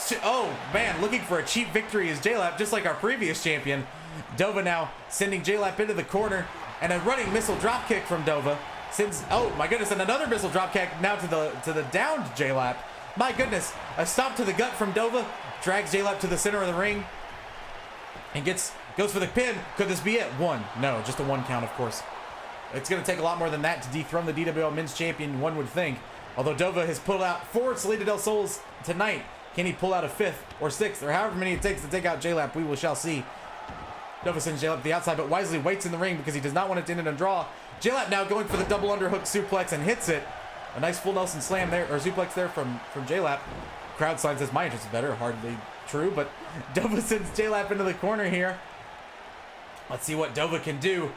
2, oh man, looking for a cheap victory is J-Lap, just like our previous champion. Dova now sending J-Lap into the corner, and a running missile drop kick from Dova. Sends, oh my goodness, and another missile drop kick now to the downed J-Lap. My goodness, a stomp to the gut from Dova, drags J-Lap to the center of the ring, and goes for the pin. Could this be it? 1. No, just a 1 count, of course. It's going to take a lot more than that to dethrone the DWL Men's Champion, one would think. Although Dova has pulled out 4 Salida del Sols tonight. Can he pull out a 5th or 6th or however many it takes to take out J-Lap? We shall see. Dova sends J-Lap to the outside, but wisely waits in the ring because he does not want it to end in a draw. J-Lap now going for the double underhook suplex and hits it. A nice full Nelson slam there, or suplex there from J-Lap. Crowd sign says my entrance is better. Hardly true, but Dova sends J-Lap into the corner here. Let's see what Dova can do.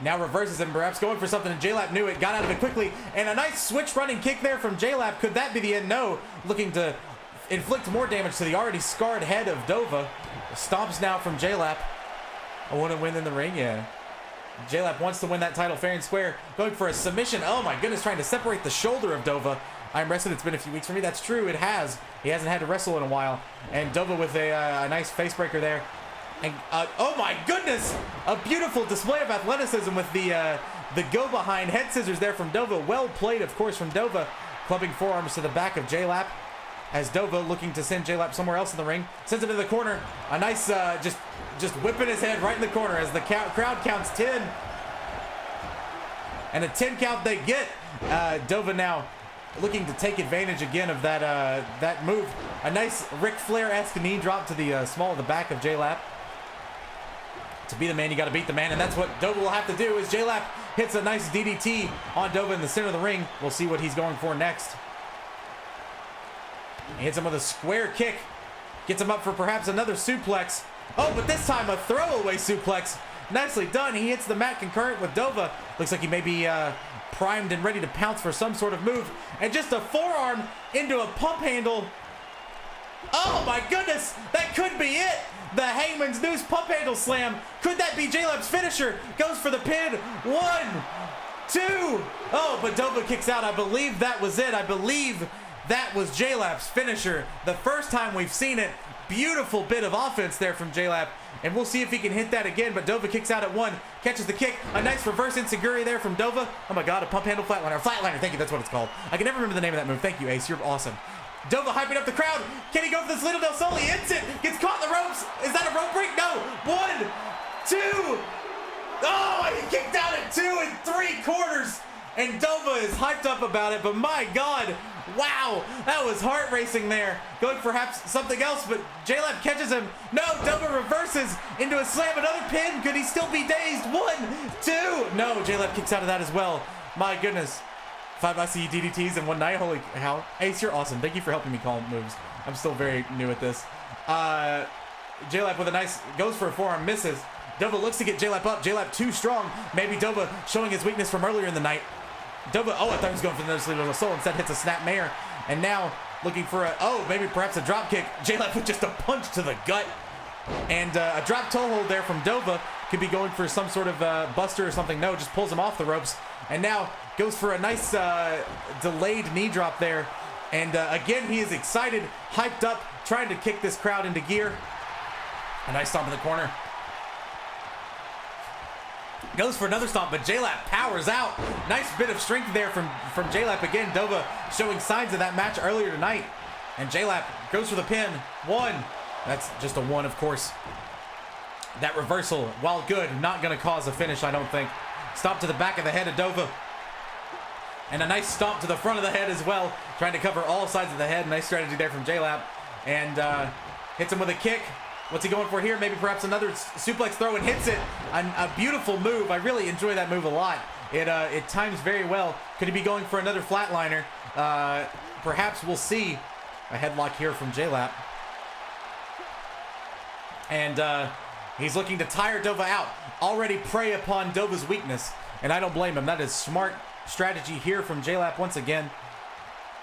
Now reverses him, perhaps going for something, and J-Lap knew it, got out of it quickly, and a nice switch running kick there from J-Lap. Could that be the end? No. Looking to inflict more damage to the already scarred head of Dova. Stomps now from J-Lap. I want to win in the ring, yeah. J-Lap wants to win that title fair and square. Going for a submission. Oh my goodness, trying to separate the shoulder of Dova. I'm rested. It's been a few weeks for me. That's true. It has. He hasn't had to wrestle in a while. And Dova with a nice face breaker there. And oh my goodness, a beautiful display of athleticism with the go behind head scissors there from Dova. Well played, of course, from Dova, clubbing forearms to the back of J-Lap. As Dova looking to send J-Lap somewhere else in the ring, sends it to the corner. A nice, just whipping his head right in the corner as the crowd counts 10. And a 10 count they get. Dova now looking to take advantage again of that move. A nice Ric Flair-esque knee drop to the small of the back of J-Lap. To be the man, you got to beat the man, and that's what Dova will have to do. As J-Lap hits a nice DDT on Dova in the center of the ring. We'll see what he's going for next. He hits him with a square kick. Gets him up for perhaps another suplex. Oh, but this time a throwaway suplex. Nicely done. He hits the mat concurrent with Dova. Looks like he may be primed and ready to pounce for some sort of move. And just a forearm into a pump handle. Oh my goodness, that could be it. The Hangman's Noose pump handle slam. Could that be J-Lap's finisher? Goes for the pin. 1, 2. Oh, but Dova kicks out. I believe that was it. I believe that was J-Lap's finisher. The first time we've seen it. Beautiful bit of offense there from J-Lap. And we'll see if he can hit that again. But Dova kicks out at 1. Catches the kick. A nice reverse enziguri there from Dova. Oh my god, a pump handle flatliner. Flatliner, thank you. That's what it's called. I can never remember the name of that move. Thank you, Ace. You're awesome. Dova hyping up the crowd. Can he go for this Little Del Sol? He hits it. Gets caught in the ropes. Is that a rope break? No. 1, 2. Oh, he kicked out at 2 3/4. And Dova is hyped up about it. But my God. Wow. That was heart racing there. Going for perhaps something else. But J-Lap catches him. No. Dova reverses into a slam. Another pin. Could he still be dazed? 1, 2. No. J-Lap kicks out of that as well. My goodness. 5 ICU DDTs in one night. Holy cow. Ace, you're awesome. Thank you for helping me call moves. I'm still very new at this. J-Lap with a nice, goes for a forearm, misses. Dova looks to get J-Lap up. J-Lap too strong. Maybe Dova showing his weakness from earlier in the night. Dova, oh, I thought he was going for the nose of the soul. Instead hits a snap mare. And now looking for a, oh, maybe perhaps a drop kick. J-Lap with just a punch to the gut. And a drop toe hold there from Dova. Could be going for some sort of buster or something. No, just pulls him off the ropes. And now goes for a nice delayed knee drop there. And again, he is excited, hyped up, trying to kick this crowd into gear. A nice stomp in the corner. Goes for another stomp, but J-Lap powers out. Nice bit of strength there from J-Lap. Again, Dova showing signs of that match earlier tonight. And J-Lap goes for the pin. 1. That's just a 1, of course. That reversal, while good, not going to cause a finish, I don't think. Stomp to the back of the head of Dova. And a nice stomp to the front of the head as well. Trying to cover all sides of the head. Nice strategy there from J-Lap. And hits him with a kick. What's he going for here? Maybe perhaps another suplex throw and hits it. A beautiful move. I really enjoy that move a lot. It times very well. Could he be going for another flatliner? Perhaps we'll see. A headlock here from J-Lap. And he's looking to tire Dova out. Already prey upon Dova's weakness. And I don't blame him. That is smart strategy here from J-Lap once again.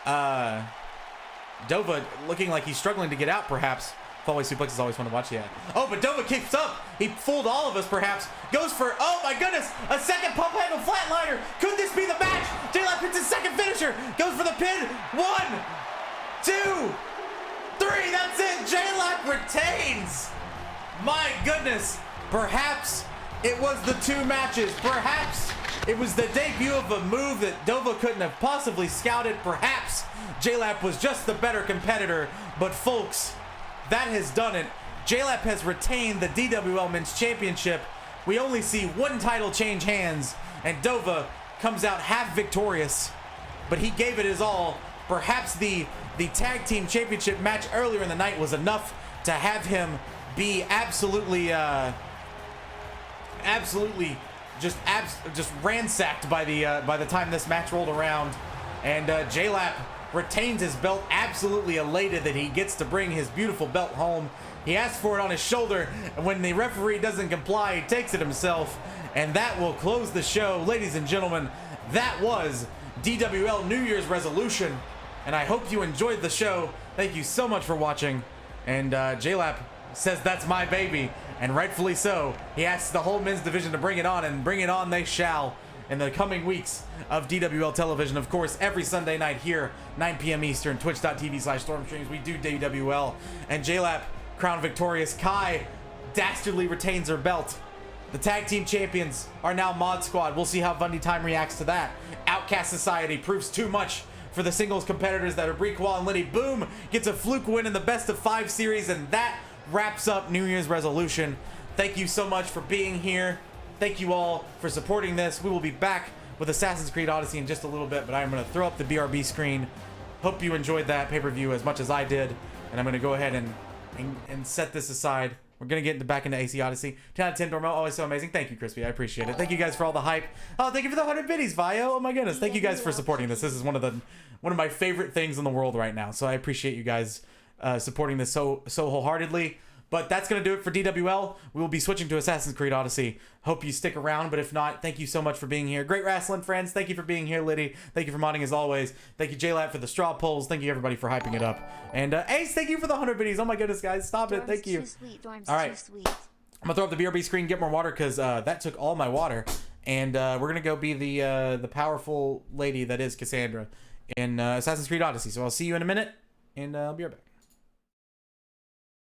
Dova looking like he's struggling to get out, perhaps. Fallaway suplex is always fun to watch, yeah. Oh, but Dova kicks up. He fooled all of us, perhaps. Goes for, oh my goodness, a second pump handle flatliner. Could this be the match? J-Lap hits his second finisher. Goes for the pin. 1, 2, 3. That's it. J-Lap retains. My goodness. Perhaps it was the 2 matches. Perhaps it was the debut of a move that Dova couldn't have possibly scouted. Perhaps J-Lap was just the better competitor. But folks, that has done it. J-Lap has retained the DWL Men's Championship. We only see 1 title change hands, and Dova comes out half victorious. But he gave it his all. Perhaps the Tag Team Championship match earlier in the night was enough to have him be absolutely just ransacked by the time this match rolled around. And J-Lap retains his belt, absolutely elated that he gets to bring his beautiful belt home. He asks for it on his shoulder, and when the referee doesn't comply, he takes it himself. And that will close the show. Ladies and gentlemen, that was DWL New Year's Resolution. And I hope you enjoyed the show. Thank you so much for watching. And J-Lap says that's my baby, and rightfully so. He asks the whole men's division to bring it on, and bring it on they shall. in the coming weeks of DWL television. Of course, every Sunday night here, 9 p.m. Eastern, twitch.tv/stormstreams. We do DWL. And JLAP, crowned victorious. Kai dastardly retains her belt. The tag team champions are now Mod Squad. We'll see how Bundy Time reacts to that. Outcast Society proves too much for the singles competitors that are Brie Kwall and Liddy. Boom gets a fluke win in the best of 5 series, and that wraps up New Year's resolution. Thank you so much for being here. Thank you all for supporting this. We will be back with Assassin's Creed Odyssey in just a little bit, but I'm going to throw up the BRB screen. Hope you enjoyed that pay-per-view as much as I did, and I'm going to go ahead and set this aside. We're going to get back into AC Odyssey. 10 out of 10, Dormo. Always so amazing. Thank you, Crispy. I appreciate it. Thank you guys for all the hype. Oh, thank you for the 100 biddies, Vio. Oh, my goodness. Thank you guys for supporting this. This is one of my favorite things in the world right now. So I appreciate you guys supporting this so wholeheartedly. But that's going to do it for DWL. We will be switching to Assassin's Creed Odyssey. Hope you stick around, but if not, thank you so much for being here. Great wrestling friends. Thank you for being here, Liddy. Thank you for modding as always. Thank you, JLab, for the straw polls. Thank you, everybody, for hyping it up. And Ace, thank you for the 100 videos. Oh my goodness, guys. Stop it. Thank you. All right. I'm going to throw up the BRB screen, get more water, because that took all my water. And we're going to go be the powerful lady that is Cassandra in Assassin's Creed Odyssey. So I'll see you in a minute, and I'll be right back.